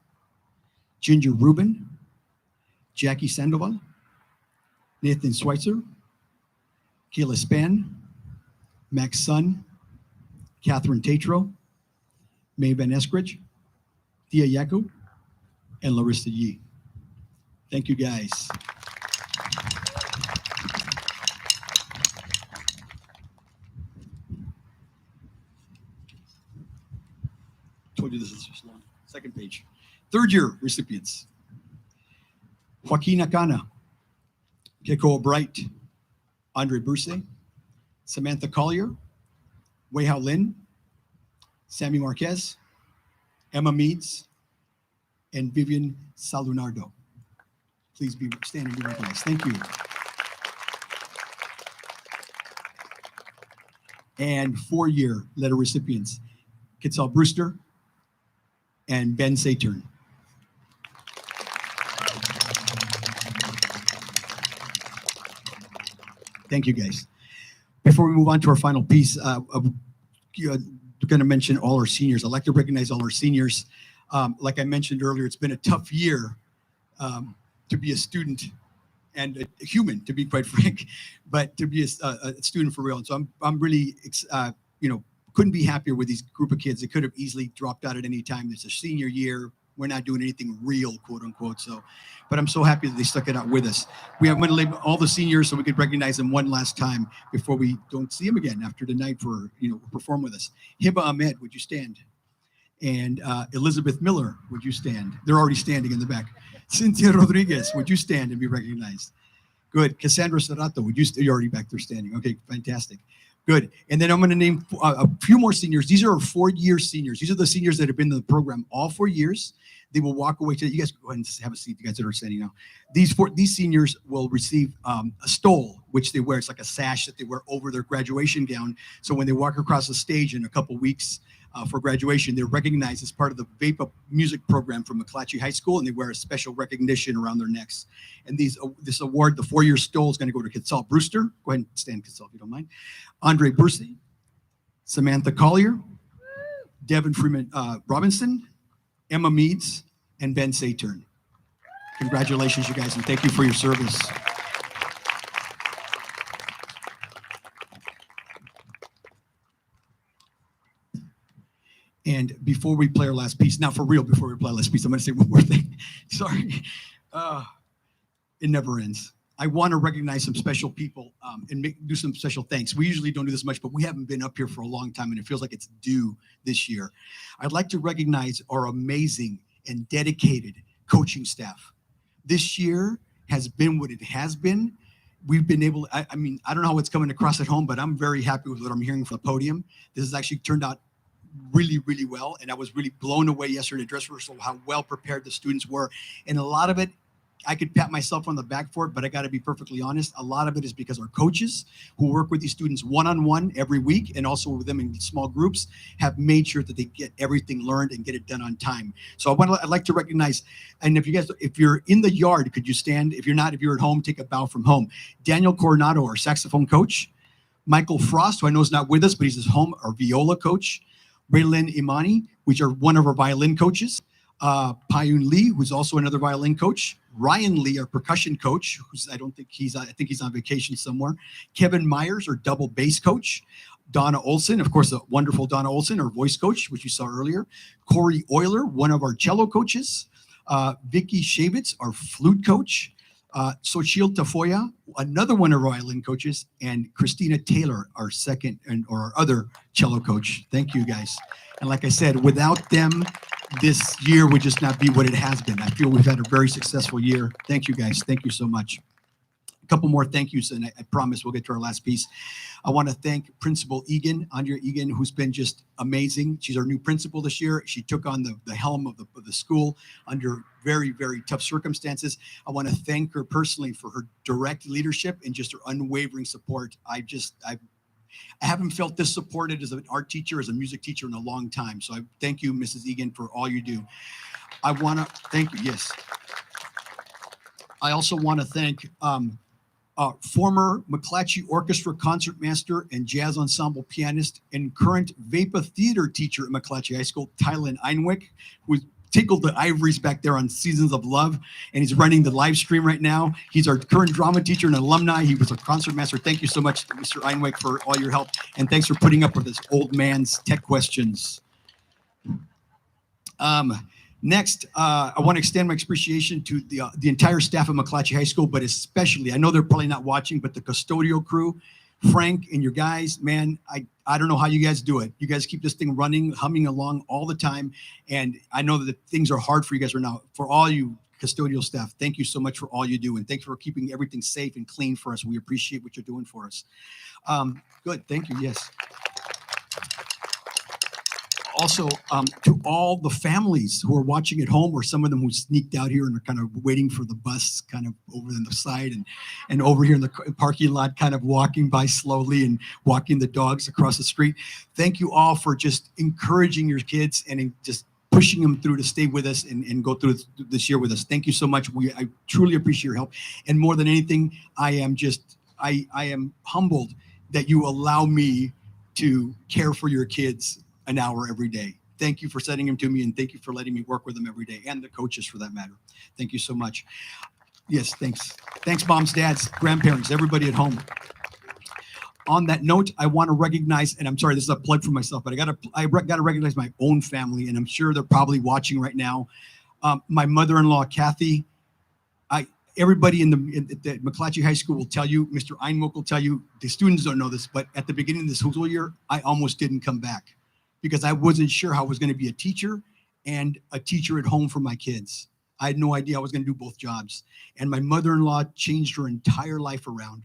Ginger Rubin, Jackie Sandoval, Nathan Schweitzer, Kayla Span, Max Sun, Catherine Tatro, May Van Eskridge, Thea Yakub, and Larissa Yee. Thank you, guys. Told you this is just long. Second page. Third year recipients. Joaquin Acana, Keiko Bright, Andre Bruce, Samantha Collier, Wei Hao Lin, Sammy Marquez, Emma Meads, and Vivian Salunardo. Please be stand and be recognized. Thank you. And 4-year letter recipients, Quetzal Brewster and Ben Saturn. Thank you, guys. Before we move on to our final piece, we're going to mention all our seniors. I'd like to recognize all our seniors. Like I mentioned earlier, it's been a tough year to be a student and a human, to be quite frank, but to be a student for real. And so I'm really, couldn't be happier with these group of kids. They could have easily dropped out at any time. It's a senior year. We're not doing anything real, quote unquote. So, but I'm so happy that they stuck it out with us. I'm going to label all the seniors so we could recognize them one last time before we don't see them again after tonight for, perform with us. Hiba Ahmed, would you stand? And Elizabeth Miller, would you stand? They're already standing in the back. Cynthia Rodriguez, would you stand and be recognized? Good. Cassandra Serrato, would you? You're already back there standing. Okay, fantastic. Good. And then I'm going to name a few more seniors. These are our 4-year seniors. These are the seniors that have been in the program all 4 years. They will walk away today. You guys go ahead and have a seat. You guys that are standing now. These seniors will receive a stole, which they wear. It's like a sash that they wear over their graduation gown. So when they walk across the stage in a couple weeks for graduation, they're recognized as part of the VAPA music program from McClatchy High School, and they wear a special recognition around their necks. And this award, the 4-year stole, is going to go to Quetzal Brewster. Go ahead and stand, Quetzal, if you don't mind. Andre Bruce, Samantha Collier, Devin Freeman Robinson, Emma Meads, and Ben Saturn. Congratulations, you guys, and thank you for your service. And before we play our last piece, now for real, before we play our last piece, I'm going to say one more thing. Sorry. It never ends. I want to recognize some special people and do some special thanks. We usually don't do this much, but we haven't been up here for a long time, and it feels like it's due this year. I'd like to recognize our amazing and dedicated coaching staff. This year has been what it has been. We've been able, I don't know how it's coming across at home, but I'm very happy with what I'm hearing from the podium. This has actually turned out really, really well. And I was really blown away yesterday at dress rehearsal, how well prepared the students were. And a lot of it, I could pat myself on the back for it, but I got to be perfectly honest. A lot of it is because our coaches who work with these students one-on-one every week and also with them in small groups have made sure that they get everything learned and get it done on time. So I'd like to recognize, and if you're in the yard, could you stand? If you're not, if you're at home, take a bow from home. Daniel Coronado, our saxophone coach. Michael Frost, who I know is not with us, but he's at home, our viola coach. Raylin Imani, which are one of our violin coaches. Payun Lee, who's also another violin coach. Ryan Lee, our percussion coach, I think he's on vacation somewhere. Kevin Myers, our double bass coach. Donna Olson, of course, the wonderful Donna Olson, our voice coach, which you saw earlier. Corey Euler, one of our cello coaches. Vicky Shavitz, our flute coach. Xochitl Tafoya, another one of our violin coaches, and Christina Taylor, our our other cello coach. Thank you, guys. And like I said, without them, this year would just not be what it has been. I feel we've had a very successful year. Thank you, guys. Thank you so much. A couple more thank yous, and I promise we'll get to our last piece. I want to thank Principal Egan, Andrea Egan, who's been just amazing. She's our new principal this year. She took on the helm of the school under very, very tough circumstances. I want to thank her personally for her direct leadership and just her unwavering support. I haven't felt this supported as an art teacher, as a music teacher in a long time. So I thank you, Mrs. Egan, for all you do. I want to thank you. Yes. I also want to thank former McClatchy Orchestra concertmaster and jazz ensemble pianist and current VAPA theater teacher at McClatchy High School, Tylen Einwick, who tickled the ivories back there on Seasons of Love, and he's running the live stream right now. He's our current drama teacher and alumni. He was a concertmaster. Thank you so much, Mr. Einwick, for all your help, and thanks for putting up with this old man's tech questions. Next, I want to extend my appreciation to the entire staff of McClatchy High School, but especially, I know they're probably not watching, but the custodial crew, Frank and your guys, man, I don't know how you guys do it. You guys keep this thing running, humming along all the time. And I know that things are hard for you guys right now. For all you custodial staff, thank you so much for all you do. And thanks for keeping everything safe and clean for us. We appreciate what you're doing for us. Good, thank you, yes. Also, to all the families who are watching at home, or some of them who sneaked out here and are kind of waiting for the bus kind of over on the side, and over here in the parking lot kind of walking by slowly and walking the dogs across the street. Thank you all for just encouraging your kids and just pushing them through to stay with us and go through this year with us. Thank you so much. I truly appreciate your help. And more than anything, I am humbled that you allow me to care for your kids an hour every day. Thank you for sending them to me, and thank you for letting me work with them every day, and the coaches for that matter. Thank you so much. Yes, thanks. Thanks, moms, dads, grandparents, everybody at home. On that note, I want to recognize, and I'm sorry, this is a plug for myself, but I gotta recognize my own family, and I'm sure they're probably watching right now. My mother-in-law, Kathy. Everybody in the McClatchy High School will tell you, Mr. Einmuck will tell you, the students don't know this, but at the beginning of the school year, I almost didn't come back, because I wasn't sure how I was going to be a teacher and a teacher at home for my kids. I had no idea I was going to do both jobs. And my mother-in-law changed her entire life around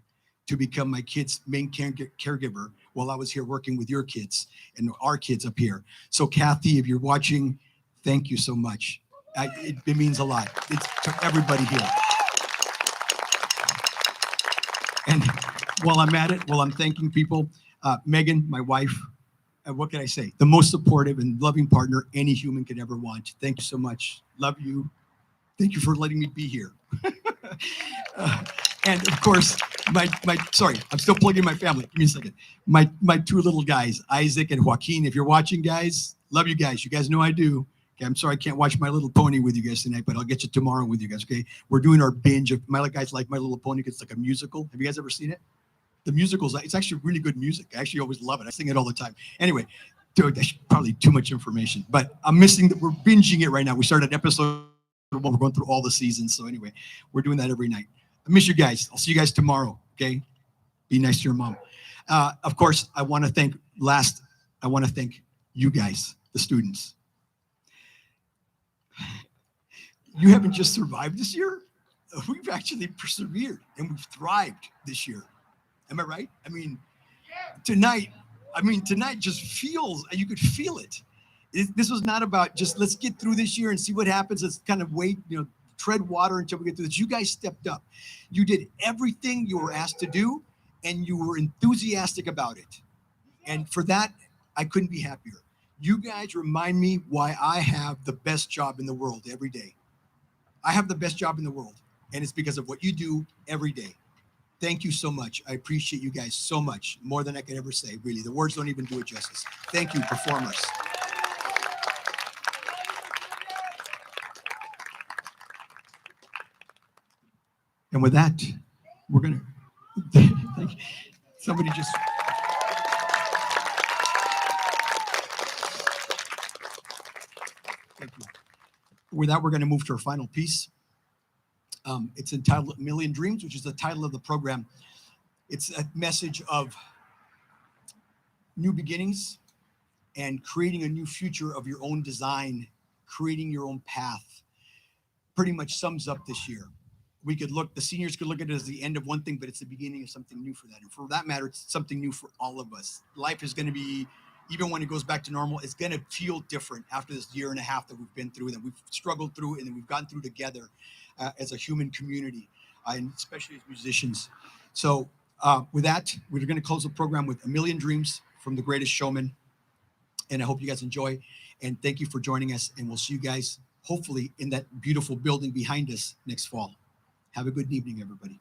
to become my kids' main caregiver while I was here working with your kids and our kids up here. So Kathy, if you're watching, thank you so much. It means a lot. It's to everybody here. And while I'm at it, while I'm thanking people, Megan, my wife, what can I say? The most supportive and loving partner any human could ever want. Thank you so much. Love you. Thank you for letting me be here. And of course, sorry, I'm still plugging my family. Give me a second. My two little guys, Isaac and Joaquin. If you're watching, guys, love you guys. You guys know I do. Okay, I'm sorry I can't watch My Little Pony with you guys tonight, but I'll get you tomorrow with you guys. Okay, we're doing our binge of My Guys Like My Little Pony. It's like a musical. Have you guys ever seen it? The musicals, it's actually really good music. I actually always love it. I sing it all the time. Anyway, dude, that's probably too much information, but I'm missing that. We're binging it right now. We started episode 1. We're going through all the seasons. So anyway, we're doing that every night. I miss you guys. I'll see you guys tomorrow. Okay. Be nice to your mom. Of course, I want to thank you guys, the students. You haven't just survived this year. We've actually persevered and we've thrived this year. Am I right? I mean, tonight just feels, you could feel it. This was not about just let's get through this year and see what happens. Let's kind of wait, tread water until we get through this. You guys stepped up. You did everything you were asked to do, and you were enthusiastic about it. And for that, I couldn't be happier. You guys remind me why I have the best job in the world every day. I have the best job in the world, and it's because of what you do every day. Thank you so much. I appreciate you guys so much, more than I could ever say, really. The words don't even do it justice. Thank you, performers. And with that, we're going to, somebody just, thank you. With that, we're going to move to our final piece. It's entitled A Million Dreams, which is the title of the program. It's a message of new beginnings and creating a new future of your own design, creating your own path. Pretty much sums up this year. The seniors could look at it as the end of one thing, but it's the beginning of something new for that. And for that matter, it's something new for all of us. Life is going to be, even when it goes back to normal, it's going to feel different after this year and a half that we've been through, that we've struggled through, and that we've gone through together as a human community, and especially as musicians. So with that, we're going to close the program with A Million Dreams from The Greatest Showman. And I hope you guys enjoy. And thank you for joining us. And we'll see you guys, hopefully, in that beautiful building behind us next fall. Have a good evening, everybody.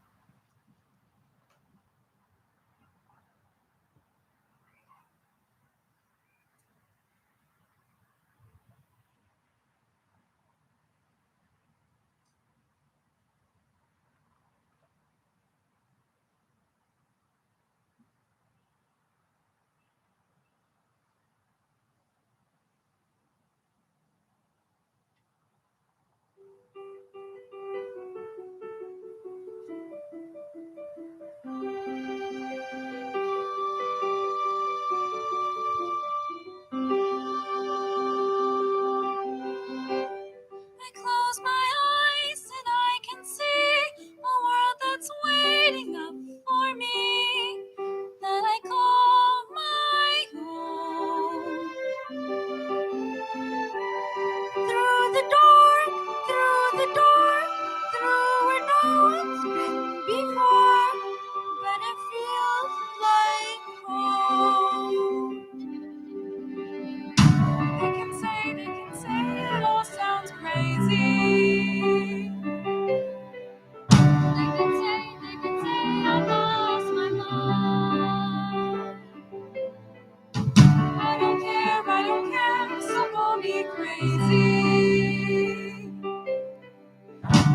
crazy.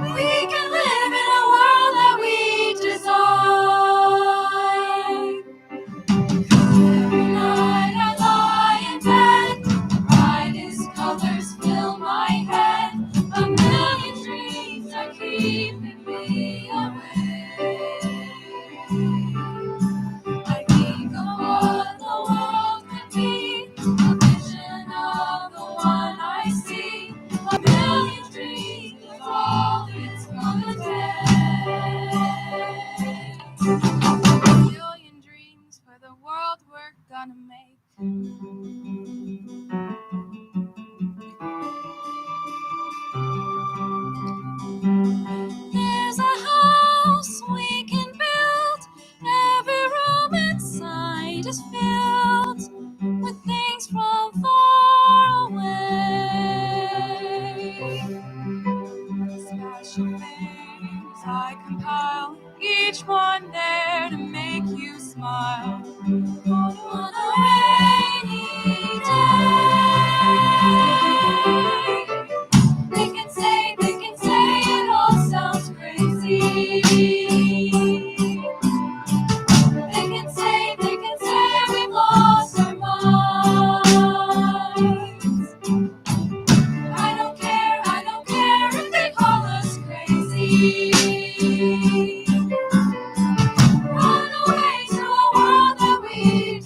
We can live in a world that we design. Every night I lie in bed, the brightest colors fill my head. A million dreams are keeping me awake. I think of what the world could be, a vision of the one I see. A million dreams is all it's gonna take. A million dreams for the world we're gonna make. There's a house we can build. Every room inside is filled with things from far away. Special things I compile, each one there to make you smile. On a rainy day, they can say it all sounds crazy. They can say we've lost our minds. I don't care if they call us crazy. Run away to a world that we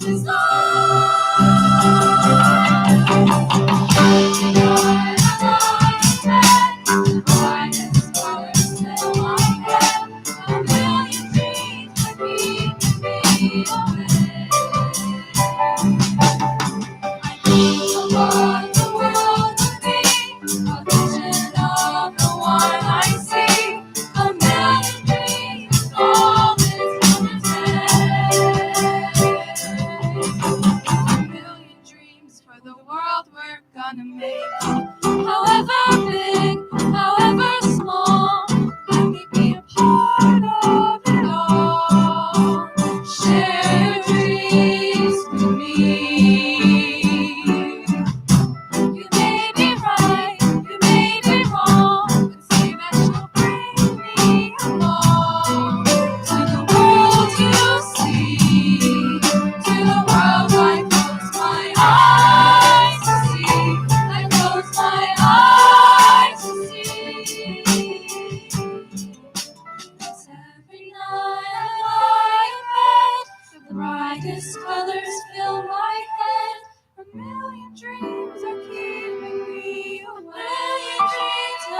for the world we're gonna make. However big, however small, let me be a part of it all. Share your dreams with me. You may be right, you may be wrong, but say that you'll bring me along to the world you see, to the world I close my eyes to see. I close my eyes to see. 'Cause every night I lie in bed, the brightest colors fill my head. A million dreams are keeping me awake.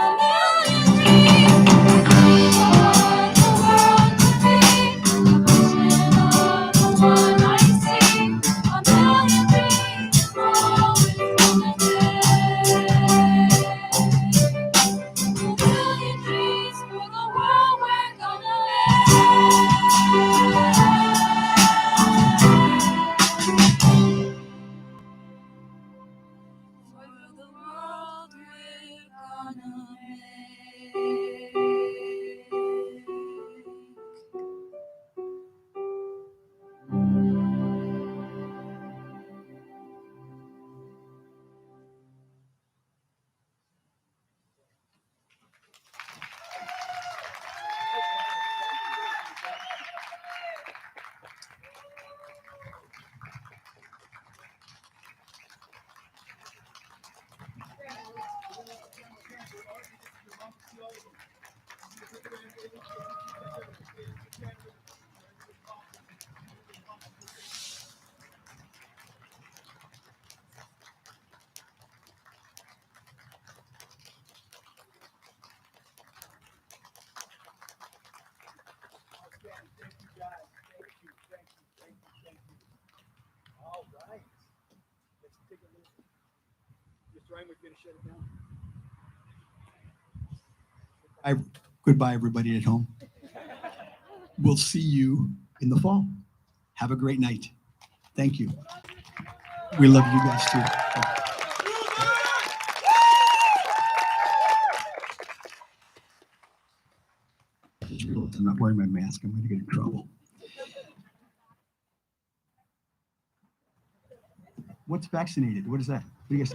A million dreams. What the world could be, a vision of the one I see. A million dreams is all it's gonna take. A million dreams for the world we're gonna for the world we're gonna make. All right. Let's take a look. Mr. Ryan, we're going to shut it down. Goodbye, everybody at home. We'll see you in the fall. Have a great night. Thank you. We love you guys too. I'm not wearing my mask. I'm going to get in trouble. What's vaccinated? What is that? What do you guys think?